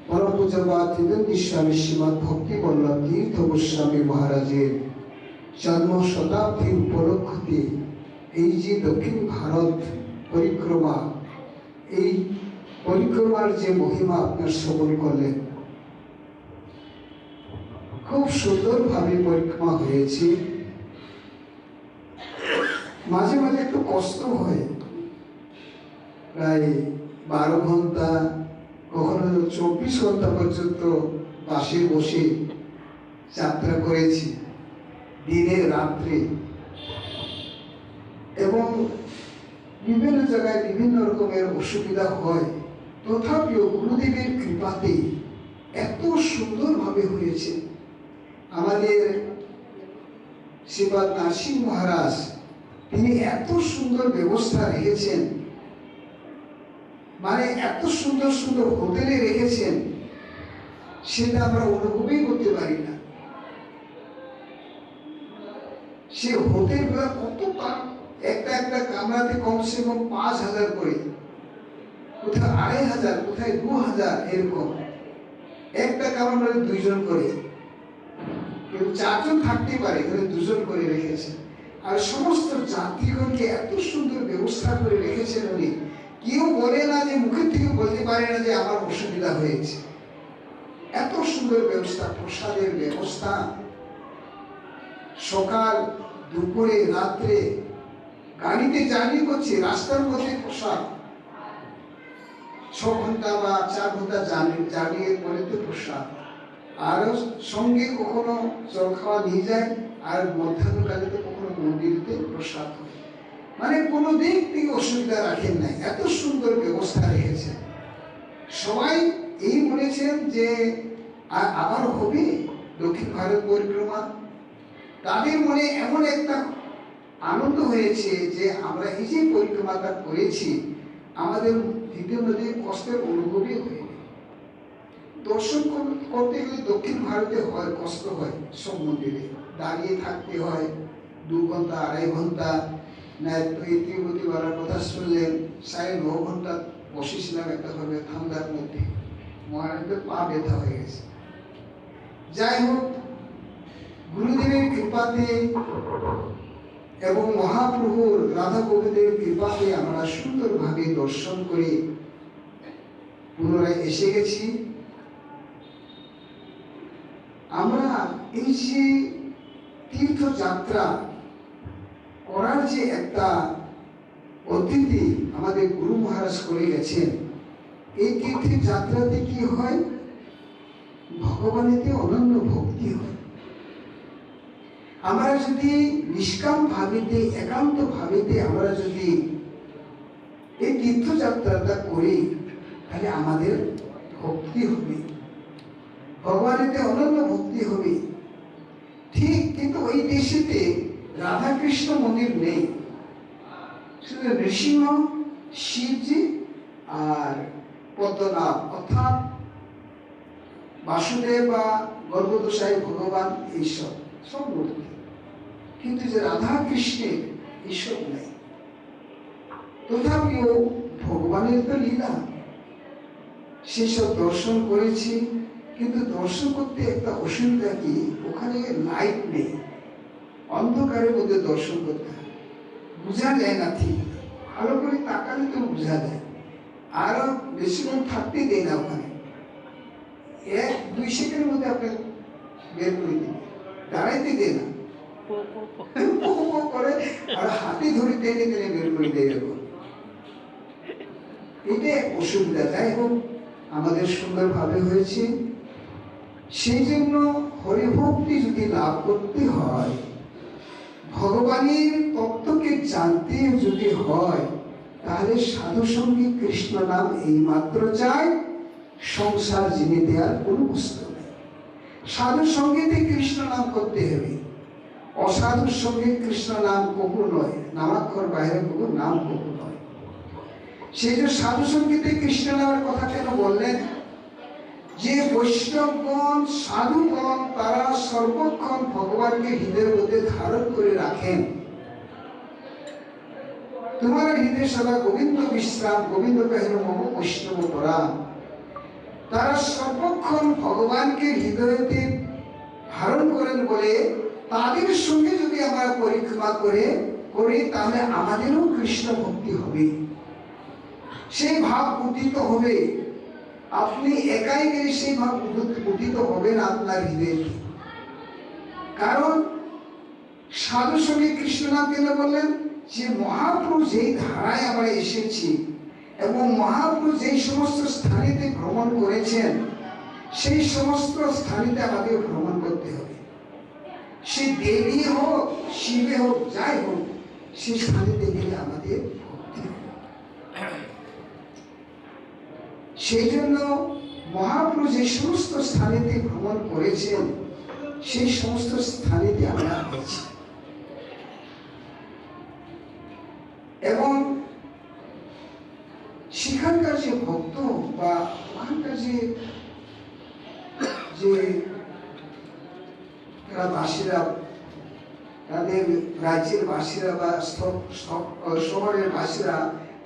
পরম পূজ্যপাদ ত্রিদণ্ডী স্বামী শ্রীমৎ ভক্তি বল্লভ তীর্থ গোস্বামী মহারাজের জন্ম শতাব্দী উপলক্ষে এই যে দক্ষিণ ভারত পরিক্রমা, এই পরিক্রমার যে মহিমা আপনার শ্রবণ করলেন, খুব সুন্দরভাবে পরিক্রমা হয়েছে। মাঝে মাঝে একটু কষ্ট হয়, প্রায় 12 ঘন্টা কখনো 24 ঘন্টা পর্যন্ত বাসে বসে যাত্রা করেছি, দিনে রাত্রে, এবং বিভিন্ন জায়গায় বিভিন্ন রকমের অসুবিধা হয়। তথাপিও গুরুদেবের কৃপাতে এত সুন্দরভাবে হয়েছে। আমাদের শ্রীপাদ নারসিং মহারাজ তিনি এত সুন্দর ব্যবস্থা রেখেছেন, মানে এত সুন্দর সুন্দর হোটেলে রেখেছেন, সেটা আমরা অনুভবই করতে পারি না। সে হোটেলগুলো কত একটা একটা কামরাতে কমসে কম 5,000 করে, কোথায় 2,500, কোথায় 2,000, এরকম একটা কামরা 2 জন করে, কেউ 4 জন থাকতে পারে, 2 জন করে রেখেছে। আর সমস্ত যাত্রীগণকে এত সুন্দর ব্যবস্থা করে রেখেছেন উনি, কেউ বলে না যে মুখের থেকে বলতে পারে না যে আমার অসুবিধা হয়েছে। এত সুন্দর ব্যবস্থা, প্রসাদের ব্যবস্থা, সকাল দুপুরে রাত্রে গাড়িতে জার্নি করছে, রাস্তার মধ্যে প্রসাদ, 6 ঘন্টা বা 4 ঘন্টা জার্নির পরে তো প্রসাদ, আর সঙ্গে কখনো জল খাওয়া নিয়ে যায়, আর মধ্যাহ্নকালে তো কখনো মন্দিরেতে প্রসাদ হয়। মানে কোনো দিক থেকে অসুবিধা রাখেন নাই, এত সুন্দর ব্যবস্থা রেখেছেন। সবাই এই বলেছেন যে আবার হবে দক্ষিণ ভারত পরিক্রমা। তাদের মনে এমন একটা আনন্দ হয়েছে যে আমরা এই যে পরিক্রমাটা করেছি, আমাদের দ্বিতীয় নদী কষ্টের অনুভবই হয়নি। দর্শন করতে গেলে দক্ষিণ ভারতে হয়, কষ্ট হয়, সব মন্দিরে দাঁড়িয়ে থাকতে হয় 2 ঘন্টা 2.5 ঘন্টা। না তো এই তিরুপতিওয়ালার কথা শুনলেন, 9.5 ঘন্টা বসেছিলাম একটা ঘরে ঠান্ডার মধ্যে, মহারাজদের পা ব্যথা হয়ে গেছে। যাই হোক, গুরুদেবের কৃপাতে এবং মহাপ্রভুর রাধা গোবিন্দের কৃপাতে আমরা সুন্দরভাবে দর্শন করে পুনরায় এসে গেছি। আমরা এই যে তীর্থযাত্রা করার যে একটা পদ্ধতি আমাদের গুরু মহারাজ করে গেছেন, এই তীর্থের যাত্রাতে কি হয়, ভগবানেতে অনন্য ভক্তি হয়। আমরা যদি নিষ্কাম ভাবেতে একান্ত ভাবেতে আমরা যদি এই তীর্থযাত্রাটা করি, তাহলে আমাদের ভক্তি হবে, ভগবানেতে অনন্য ভক্তি হবে। ঠিক, কিন্তু ওই দেশেতে রাধাকৃষ্ণ মন্দির নেই, শুধু নৃসিংহ, শিবজি আর পদ্মনাভ অর্থাৎ বাসুদেব বা গর্ভদোষাই ভগবান, এইসব সব মূর্তি, কিন্তু যে রাধা কৃষ্ণের এইসব নেই। তথাপিও ভগবানের তো লীলা, সেসব দর্শন করেছি। কিন্তু দর্শন করতে একটা অসুবিধা কি, ওখানে লাইট নেই, অন্ধকারের মধ্যে দর্শন করতে হয়, বোঝা যায় না ঠিক, ভালো করে তাকালে তো বোঝা যায়, আরো বেশিক্ষণ থাকতে দেয় না ওখানে, 1-2 সেকেন্ডের মধ্যে আপনি বের করে দিন, দাঁড়াইতে দেয় না, করে আর হাতে ধরে টেনে টেনে বের করে দিয়ে দেবো। এটা অসুবিধা। যাই হোক, আমাদের সুন্দরভাবে হয়েছে। সেই জন্য হরিভক্তি যদি লাভ করতে হয়, ভগবানের তত্ত্বকে জানতে যদি হয়, তাহলে সাধু সঙ্গে কৃষ্ণ নাম এইমাত্র চাই, সংসার জিনে দেওয়ার কোনো বস্তু নেই। সাধু সঙ্গীতে কৃষ্ণ নাম করতে হবে, অসাধুর সঙ্গে কৃষ্ণ নাম কবু নয়, নামাক্ষর বাইরে কবু নাম কবু নয়। সেই যে সাধু সঙ্গীতে কৃষ্ণ নামের কথা কেন বললেন, যে বৈষ্ণবগণ সাধুগণ তারা সর্বক্ষণ ভগবানকে হৃদয়ের মধ্যে ধারণ করে রাখেন। তোমার হৃদয় সদা গোবিন্দ বিশ্রাম, গোবিন্দ কহেন মম বৈষ্ণব পরাম। তারা সর্বক্ষণ ভগবানকে হৃদয়তে ধারণ করেন বলে তাদের সঙ্গে যদি আমরা পরিক্রমা করি, তাহলে আমাদেরও কৃষ্ণ ভক্তি হবে, সেই ভাব উদিত হবে। আপনি একাই গেলে সেই ভাব উদিত হবে না আপনার হৃদয়ে। কারণ সাধু সঙ্গে কৃষ্ণ নাম কেন বললেন, যে মহাপ্রভু যেই ধারায় আমরা এসেছি এবং মহাপ্রভু যেই সমস্ত স্থানেতে ভ্রমণ করেছেন, সেই সমস্ত স্থানেতে আমাদের ভ্রমণ করতে হবে। সে দেবী হোক, শিবে হোক, যাই হোক, সেই স্থানেতে গেলে আমাদের ভক্তি হবে। সেই জন্য মহাপ্রভু যে সমস্ত স্থানেতে ভ্রমণ করেছেন, সেই সমস্ত স্থানেতে আমরা আছি। এবং সেখানকার যে ভক্ত বা ওখানকার যে বাসীরা, তাদের রাজ্যের বাসীরা বা শহরের বাসীরা,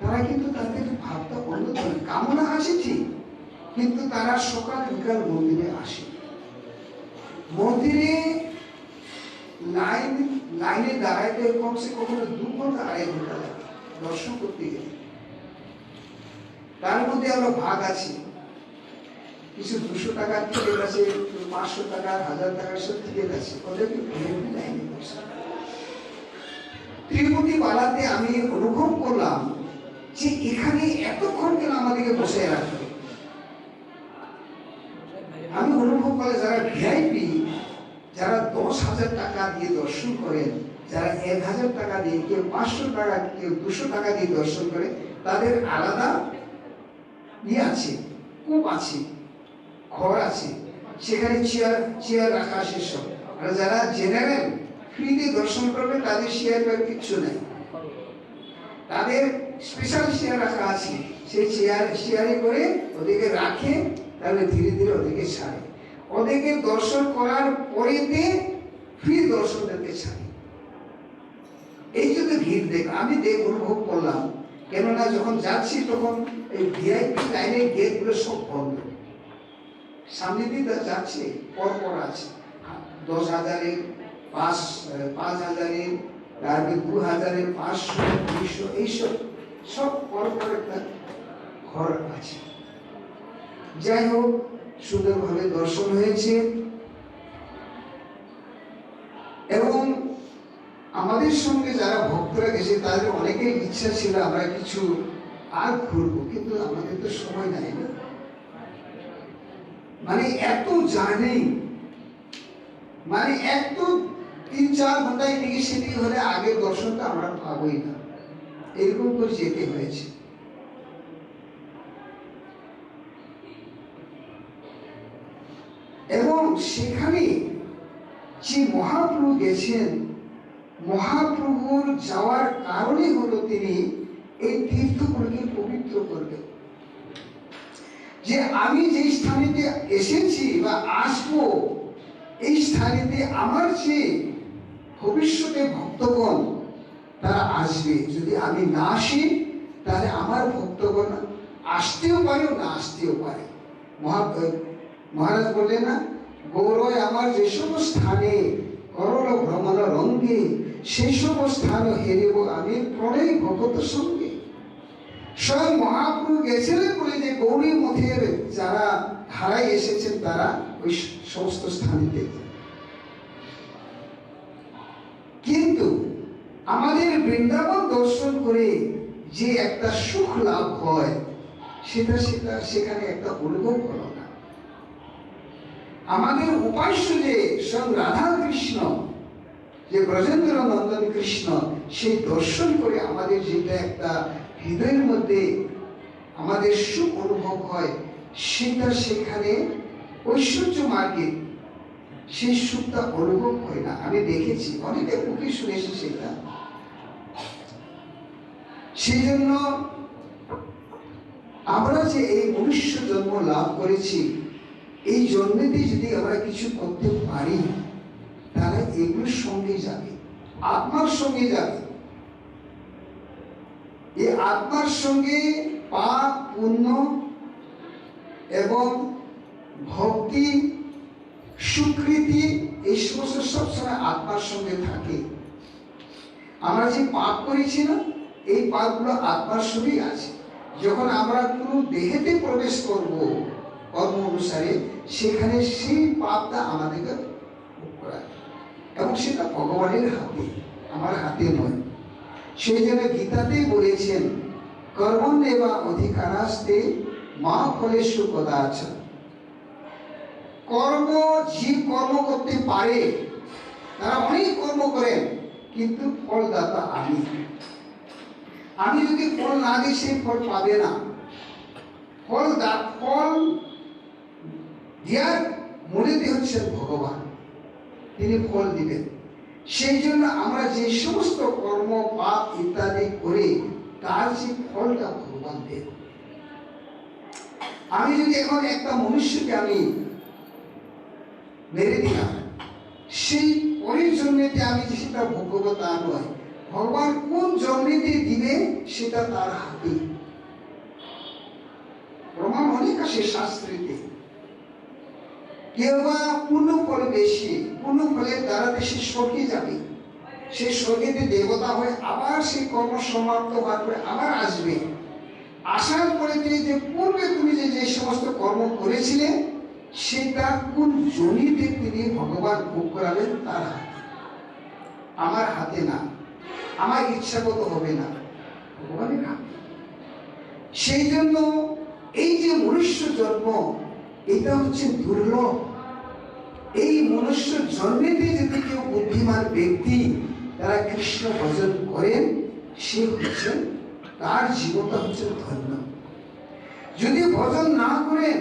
তারা কিন্তু তাদের ভাবটা অন্য ধরনের, কামনা আছে ঠিক, কিন্তু তারা সকাল বিকাল মন্দিরে আসে। মন্দিরে লাইনে দাঁড়াইতে কমসে কখনো 2 ঘন্টা 2.5 ঘন্টা লাগে দর্শন করতে গেলে। তার মধ্যে আমরা ভাগ আছি, কিছু 200 টাকার টিকিট আছে, 500 টাকা, 1000 টাকার সব টিকিট আছে, ওদেরকে লাইনে বসে। ত্রিমূর্তি বালাতে আমি অনুভব করলাম যে এখানে এতক্ষণ কেন আমাদেরকে বসে রাখবে। আমি অনুভব করে যারা ভিআইপি, যারা 10,000 টাকা দিয়ে দর্শন করেন, যারা 1000 টাকা দিয়ে, কেউ 500 টাকা, কেউ 200 টাকা দিয়ে দর্শন করে, তাদের আলাদা আছে, কূপ আছে, ঘর আছে, সেখানে চেয়ার রাখা আছে সব। আর যারা জেনারেল ফ্রিতে দর্শন করবে, তাদের চেয়ার কিচ্ছু নেই, তাদের স্পেশাল চেয়ার রাখা আছে। সেই চেয়ারে করে ওদেরকে রাখে, তাহলে ধীরে ধীরে ওদেরকে ছাড়ে। ওদেরকে দর্শন করার পরেতে ফ্রি দর্শনদেরকে ছাড়ে। এই জন্য ভিড় আমি অনুভব করলাম, কেননা যখন যাচ্ছি তখন এই ভিআইপি লাইনের গেটগুলো সব বন্ধ, সামনে দিয়ে যাচ্ছে, পরপর আছে, 10,000-এর 5,000-এর, তারপরে 2,000-এর, 500, 200, এইসব সব পরপর একটা ঘর আছে। যাই হোক, সুন্দরভাবে দর্শন হয়েছে এবং আমাদের সঙ্গে যারা ভক্তরা গেছে তাদের অনেকের ইচ্ছা ছিল আমরা কিছু আর ঘুরবো, কিন্তু আমাদের তো সময় নাই না। মানে এত জার্নি, মানে এত 3-4 ঘন্টায় এদিকে সেদিকে হলে আগের দর্শনটা আমরা পাবোই না, এরকম করে যেতে হয়েছে। এবং সেখানে যে মহাপ্রভু গেছেন, মহাপ্রভুর যাওয়ার কারণে হলো তিনি এই তীর্থগুলোকে পবিত্র করবেন। যে আমি যে স্থানেতে এসেছি বা আসবো, এই স্থানেতে আমার যে ভবিষ্যতে ভক্তগণ তারা আসবে। যদি আমি না আসি তাহলে আমার ভক্তগণ আসতেও পারে না আসতেও পারে। মহারাজ বলে না, গৌরয় আমার যে সব স্থানে করল ভ্রমণ রঙ্গে, সেই সব স্থান হেরিব আমি প্রণয় ভগত সঙ্গে। স্বয়ং মহাপ্রভু গেছিলেন বলে যে গৌরী মঠের যারা ধারায় এসেছেন তারা ওই সমস্ত স্থানেতে। কিন্তু আমাদের বৃন্দাবন দর্শন করে যে একটা সুখ লাভ হয় সেটা সেখানে একটা অনুভব হলো না। আমাদের উপাস্য যে স্বয়ং রাধা কৃষ্ণ, যে ব্রজেন্দ্র নন্দন কৃষ্ণ, সেই দর্শন করে আমাদের যেটা একটা হৃদয়ের মধ্যে আমাদের সুখ অনুভব হয়, সেটা সেখানে ঐশ্বর্য মার্গে সেই সুখটা অনুভব হয় না। আমি দেখেছি, অনেকের মুখে শুনেছি সেটা। সেই জন্য আমরা যে এই মনুষ্য জন্ম লাভ করেছি, এই জন্মেতে যদি আমরা কিছু করতে পারি তাহলে এগুলোর সঙ্গে যাবে, আত্মার সঙ্গে যাবে। এই আত্মার সঙ্গে পাপ, পুণ্য এবং ভক্তি, স্বীকৃতি, এই সমস্ত সবসময় আত্মার সঙ্গে থাকে। আমরা যে পাপ করেছি না, এই পাপগুলো আত্মার সঙ্গেই আছে। যখন আমরা কোনো দেহেতে প্রবেশ করব কর্ম অনুসারে, সেখানে সেই পাপটা আমাদেরকে ভোগ করায় এবং সেটা ভগবানের হাতে, আমার হাতে নয়। সেই জন্য গীতাতেই বলেছেন, কর্মণ্যেবা অধিকারাস্তে মা ফলেষু কদাচন। কর্ম, জীব কর্ম করতে পারে, তারা অনেক কর্ম করেন, কিন্তু ফলদাতা আমি। আমি যদি ফল না দিই সেই ফল পাবে না। ফল দেওয়ার মূলেতে হচ্ছেন ভগবান, তিনি ফল দিবেন। সেই জন্য আমরা যে সমস্ত কর্ম, পাপ ইত্যাদি করে তার যে ফলটা ভগবান দেন। আমি যদি এখন একটা মনুষ্যকে আমি মেরে দিলাম, সেই পরের জন্মেতে আমি যে সেটা ভোগ করবো তা নয়। ভগবান কোন জন্মেতে দিবে সেটা তার হাতে। প্রমাণ অনেক আছে শাস্ত্রীতে। কেউ বা পূর্ণ ফলে বেশি, পূর্ণ ফলের দ্বারা বেশি স্বর্গে যাবে, সেই স্বর্গেতে দেবতা হয়ে আবার সেই কর্ম সমাপ্ত হওয়ার পরে আবার আসবে। আসার পরে তিনি যে পূর্বে তুমি যে সমস্ত কর্ম করেছিলে সেটা কোন জনিতে তিনি ভগবান ভোগ করাবেন তার হাতে, আমার হাতে না, আমার ইচ্ছাগত হবে না, ভগবানের হাতে। সেই জন্য এই যে মনুষ্য জন্ম, এটা হচ্ছে দুর্লভ। এই মনুষ্য জন্মেতে যদি কেউ বুদ্ধিমান ব্যক্তি তারা কৃষ্ণ ভজন করেন, সে হচ্ছেন, তার জীবনটা হচ্ছে ধন্য। যদি ভজন না করেন,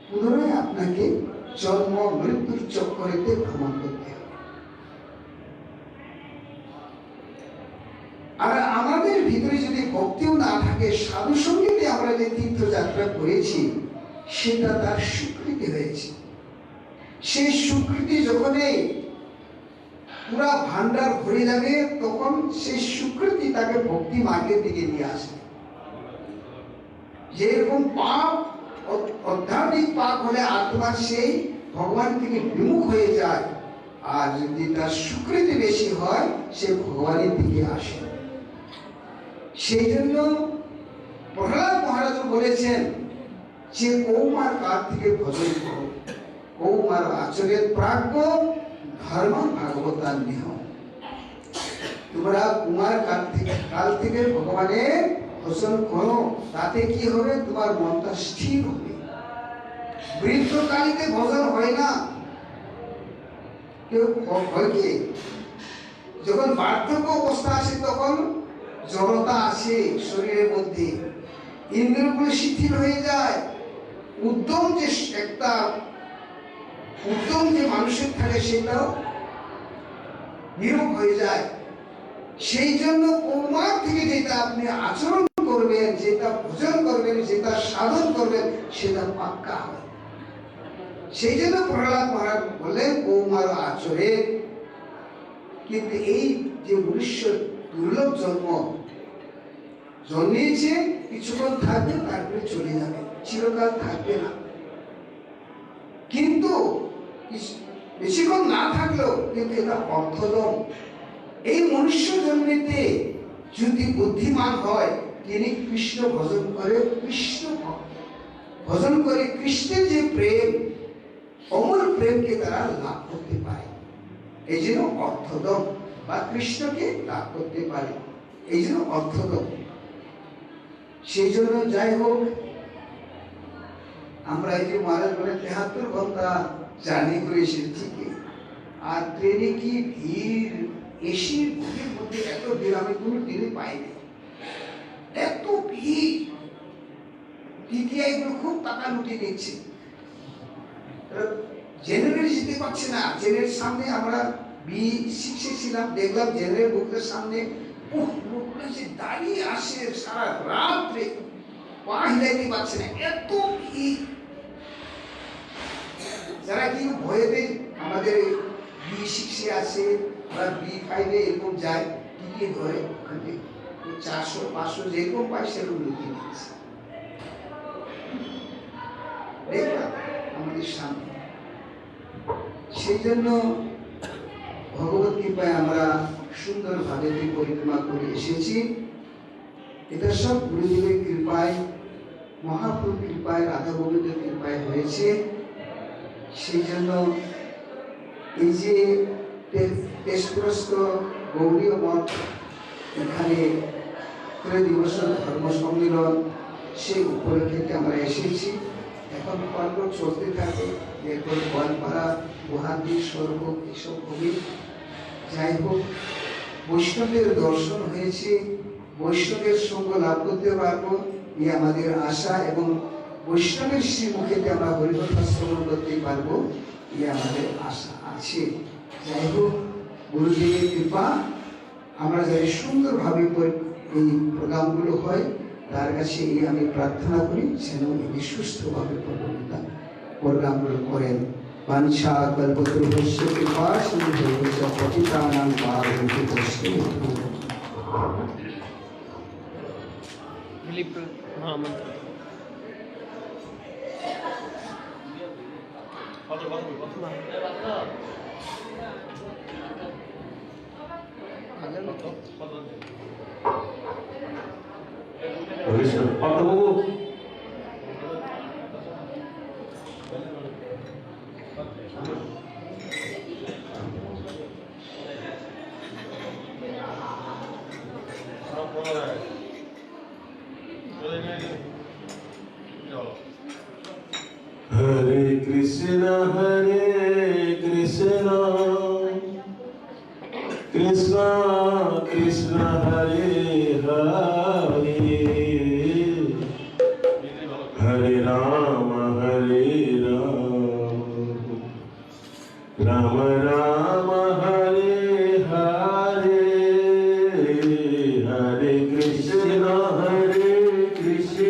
পুনরায় আপনাকে জন্ম মৃত্যুর চক্করেতে ভ্রমণ করতে হবে। আর আমাদের ভিতরে যদি ভক্তিও না থাকে, সাধু সঙ্গীতে আমরা যে তীর্থযাত্রা করেছি সেটা তার স্বীকৃতি হয়েছে। সেই স্বীকৃতি যখনই পুরা ভান্ডার ভরে যাবে, তখন সেই স্বীকৃতি তাকে ভক্তি মার্গের দিকে নিয়ে আসবে। যেরকম পাপ অত্যাধিক পাপ হলে আত্মা সেই ভগবান থেকে বিমুখ হয়ে যায়, আর যদি তার সুকৃতি বেশি হয় সে ভগবানের দিকে আসে। সেই জন্য প্রহ্লাদ মহারাজ বলেছেন যে কৌমার কাল থেকে ভজন করো, কৌমার আচরের প্রাজ্ঞ ধর্ম ভাগবতার নেহ। তোমরা কুমার কাল থেকে ভগবানের ভজন করো, তাতে কি হবে? তোমার মনটা স্থির হবে। বৃদ্ধকালীতে ভজন হয় না, কেউ হয় কি? যখন বার্ধক্য অবস্থা আসে তখন জড়তা আসে শরীরের মধ্যে, ইন্দ্রিয়গুলো শিথিল হয়ে যায়, উদ্যম যে মানুষের থাকে সেটাও নীরব হয়ে যায়। সেই জন্য কৌমার থেকে যেটা আপনি আচরণ করবেন, যেটা ভোজন করবেন, যেটা সাধন করবেন, সেটা পাক্কা হয়। সেই জন্য প্রহ্লাদ মহারাজ বললেন কৌমার আচরে। কিন্তু এই যে মনুষ্য দুর্লভ জন্ম জন্মেছে, কিছুক্ষণ থাকবে তারপরে চলে যাবে, চিরকাল থাকবে না। কিন্তু বেশিক্ষণ না থাকলেও কিন্তু এটা অর্থদম। এই মনুষ্য জন্মেতে যদি বুদ্ধিমান হয়, তিনি কৃষ্ণ ভজন করে, কৃষ্ণের যে প্রেম, অমর প্রেমকে তারা লাভ করতে পারে। এই জন্য অর্থদম, বা কৃষ্ণকে লাভ করতে পারে, এই জন্য অর্থদম। সেই জন্য যাই হোক, আমরা এই যে মহারাজ বলে 73 ঘন্টা জার্নি করে এসেছি ঠিকই, আর ট্রেনে কি ভিড়, এসির ভিড়ের মধ্যে এত ভিড় আমি কোনো ট্রেনে পাইনি, এত ভিড়। টিটিআই গুলো খুব টাকা লুটিয়ে নিচ্ছে, জেনারেল যেতে পারছে না। জেনারেল সামনে আমরা B6 ছিলাম, দেখলাম জেনারেল বুকের সামনে লোকগুলো যে দাঁড়িয়ে আসে সারা রাত্রে, পা হিলাইতে পারছে না, এত ভিড়। যারা কি ভয়েতে আমাদের B6 আছে বা B5 এরকম যায়, টিকে ধরে ওখানে 400-500 যেরকম পায় সেরকম লুকিয়ে নিচ্ছে, দেখলাম আমাদের সামনে। সেই জন্য ভগবত কৃপায় আমরা সুন্দরভাবে পরিক্রমা করে এসেছি। এটা সব গুরুদেবের কৃপায়, মহাপ্রভুর কৃপায়, রাধা গোবিন্দের কৃপায় হয়েছে। সেই জন্য এই যে তেজপুরস্থ গৌরীয় মঠ, এখানে ত্রয়োদিবস ধর্ম সম্মিলন, সেই উপলক্ষে আমরা এসেছি। এখন পর্ব চলতে থাকে, এরপর গোয়ালপাড়া, গুহাটি, স্বর্গ এসব হবে। যাই হোক, বৈষ্ণবের দর্শন হয়েছে, বৈষ্ণবের সঙ্গ লাভ করতে পারবো, এই আমাদের আশা, এবং বৈষ্ণবের শ্রীমুখেতে আমরা হরিকথা শ্রবণ করতে পারবো, এই আমাদের আশা আছে। যাই হোক, গুরুদেবের কৃপা আমরা যাই সুন্দরভাবে এই প্রোগ্রামগুলো হয়, তার কাছে এই আমি প্রার্থনা করি যেন ইনি সুস্থভাবে প্রোগ্রামগুলো করেন। বাঞ্ছা কল্পতরুভ্যশ্চ কৃপা সিন্ধুভ্যশ্চ পতিতানাং পাবনেভ্যশ্চ মহামন্ত্র। Hare Krishna, Krishna Krishna, Hare Hare, Hare Rama, Rama Rama, Hare Hare, Hare Krishna, Krishna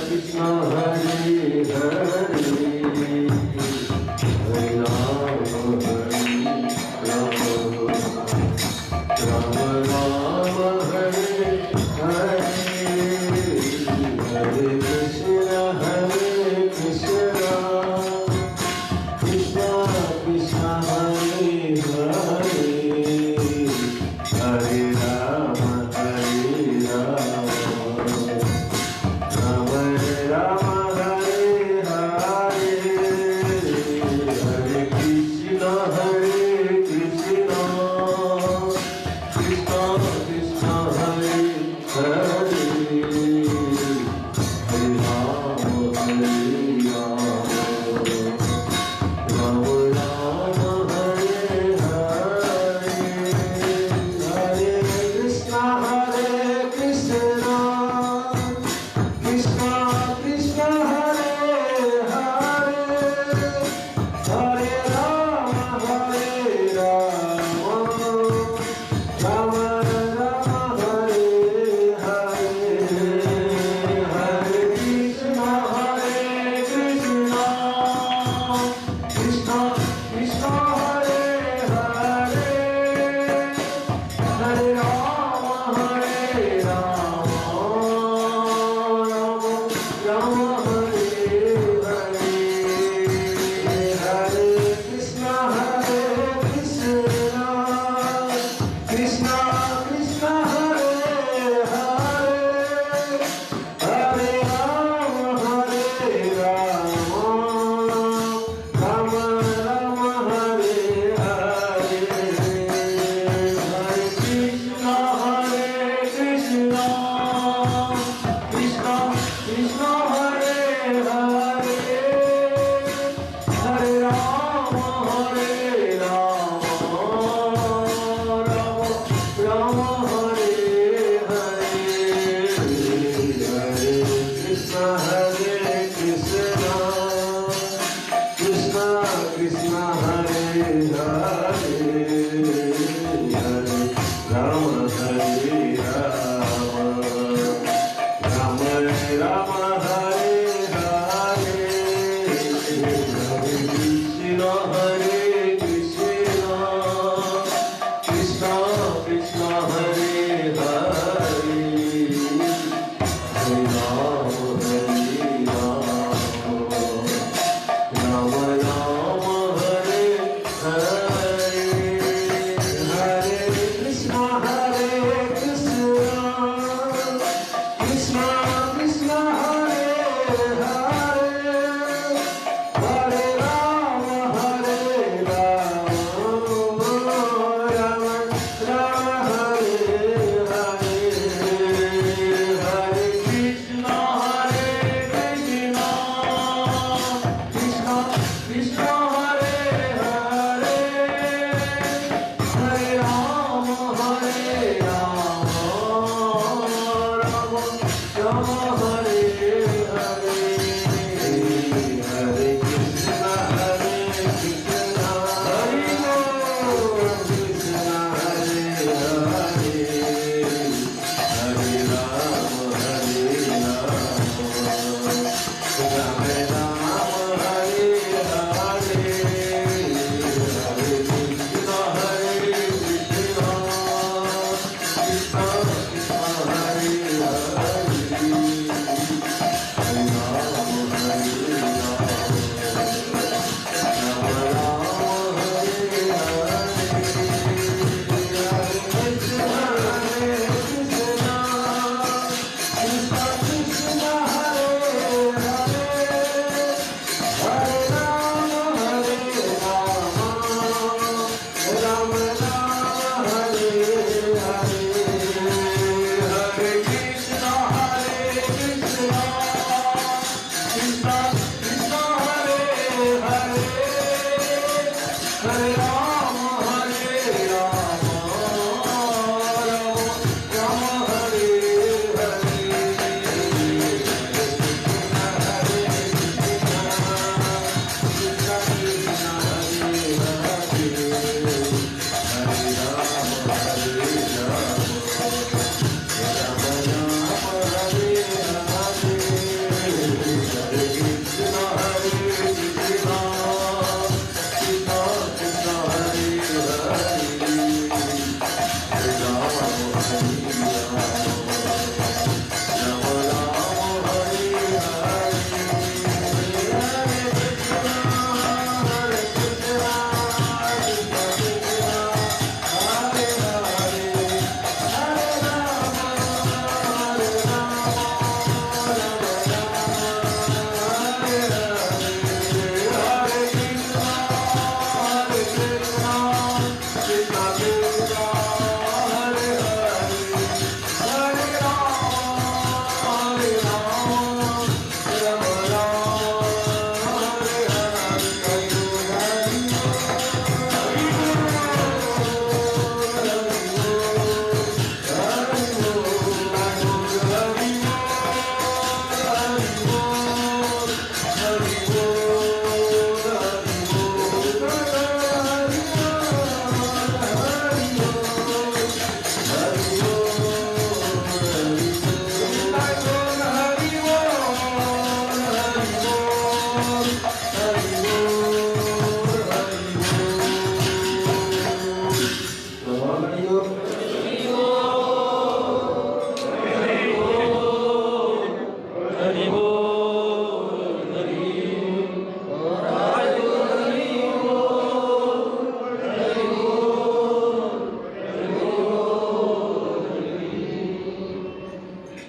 Krishna, Hare Hare, Hare Rama, Rama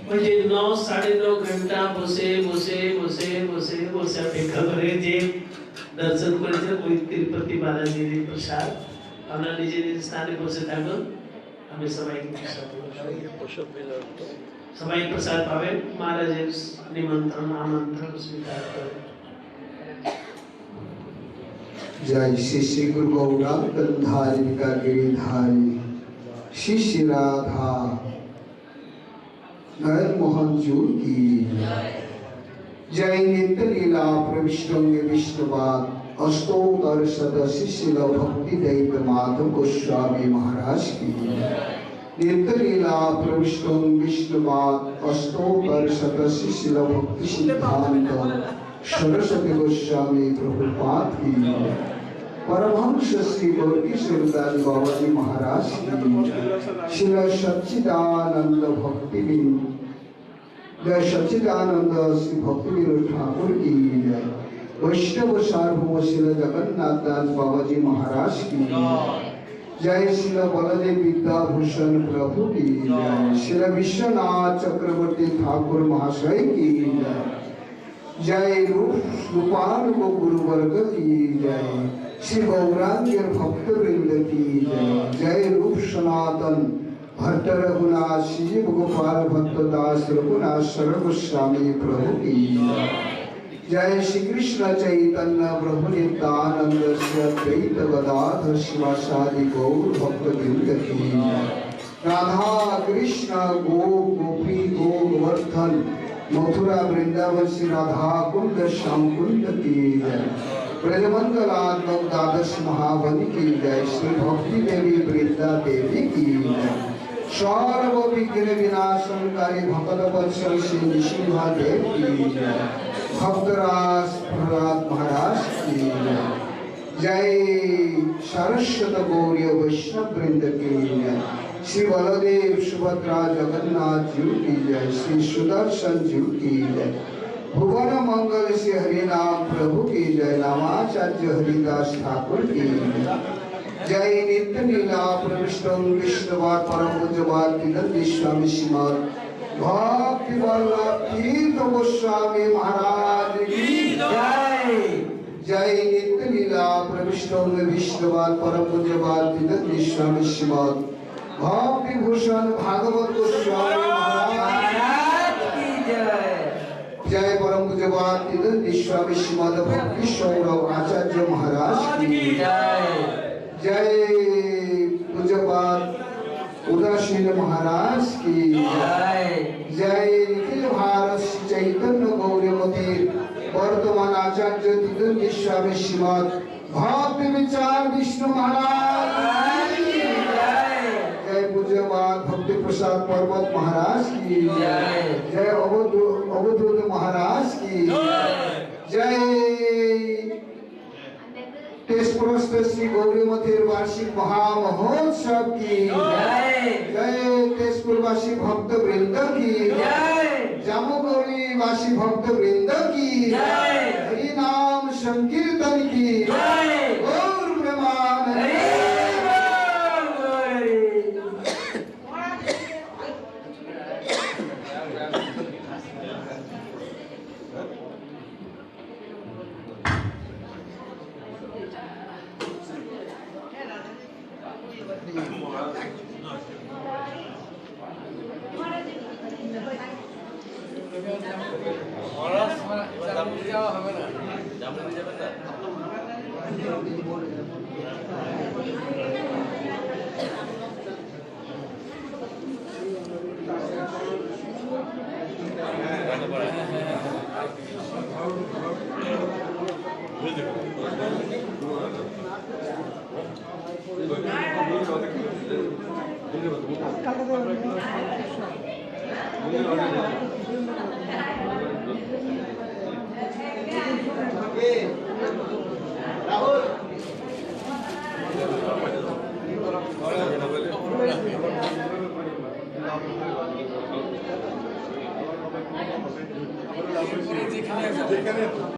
मुझे 9 साढ़े 9 घंटा বসে বসে বসে বসে বসে অপেক্ষা করে যে দর্শন করেছে ওই তিরুপতি বালাজির প্রসাদ আমরা নিজে নিজ স্থানে বসে থাকুন আমি সবাইকে সবাই প্রসাদ পাবেন মহারাজের নিমন্ত্রণ আমন্ত্রণ স্বীকার করেন जय श्री श्री गुरु गौरांग धारी का गिरिधारी श्री श्री राधा नयन मोहन जूर की जय नित्य लीला प्रविष्टंग विष्णुवाद अष्टोत्तर सदस्य शिल भक्ति दैत माधव गोस्वामी महाराज की नित्य लीला प्रविष्टंग विष्णुवाद अष्टोत्तर सदस्य शिल भक्ति सिद्धांत सरस्वती गोस्वामी प्रभुपाद की परमहंस श्री गौरीश्वरदास बाबा जी महाराज की श्री सच्चिदानंद भक्ति जय सच्चिदानंद श्री भक्ति ठाकुर की जय वैष्णव सार्वभौम श्री जगन्नाथ दास बाबा जी महाराज की जय श्री बलदेव विद्याभूषण प्रभु की जय श्री विश्वनाथ चक्रवर्ती ठाकुर महाशय की जय जय रूपान को गुरु वर्ग की जय श्री गौरांग भक्त वृंद की जय जय रूप सनातन भट्ट रघुनाथ श्री गोपाल भक्त दास रघुनाथ शरण गोस्वामी प्रभु की जय श्री कृष्ण चैतन्य प्रभु नित्यानंद श्री अद्वैत गदाधर शिवासादि गौर भक्त वृंद की राधा कृष्ण गो गोपी गोवर्धन मथुरा वृंदावन श्री राधा कुंड श्याम कुंड की जय ब्रजमंगलात्मक द्वादश महाबली की जय श्री भक्ति देवी वृंदा देवी की जय सर्व विघ्न विनाशनकारी भक्त वत्सल श्री नृसिंह देव की जय भक्तराज प्रहलाद महाराज की जय जय सरस्वत गौरी वैष्णव वृंद की जय श्री बलदेव सुभद्रा जगन्नाथ जी की जय श्री सुदर्शन जी की जय भुवन मंगल श्री हरिनाम प्रभु की जय नामाचार्य हरिदास ठाकुर की जय नित्य लीला प्रविष्टं विष्णुवाद परम पूज्यवाद विनंती स्वामी श्रीमद भक्ति वल्लभ तीर्थ गोस्वामी महाराज की जय जय नित्य लीला प्रविष्टं विष्णुवाद परम पूज्यवाद विनंती स्वामी श्रीमद भक्ति भूषण भागवत गोस्वामी महाराज की जय जय परम पूज्यपाद तीर्थ स्वामी श्रीमद भक्ति सौरभ आचार्य महाराज की जय जय पूज्यपाद उदासीन महाराज की जय जय निखिल भारत चैतन्य गौरमती वर्तमान आचार्य तीर्थ स्वामी श्रीमद भक्ति विचार विष्णु महाराज की जय पूज्यपाद भक्ति प्रसाद पर्वत महाराज की जय जय अवधूत महाराज की जय तेजपुरस्थ श्री गौरीमती वार्षिक महामहोत्सव की जय जय तेजपुरवासी भक्त वृंद की जय जामुगौरी वासी भक्त वृंद की जय हरि नाम संकीर्तन की जय गौर ब्रह्मानंद যেখানে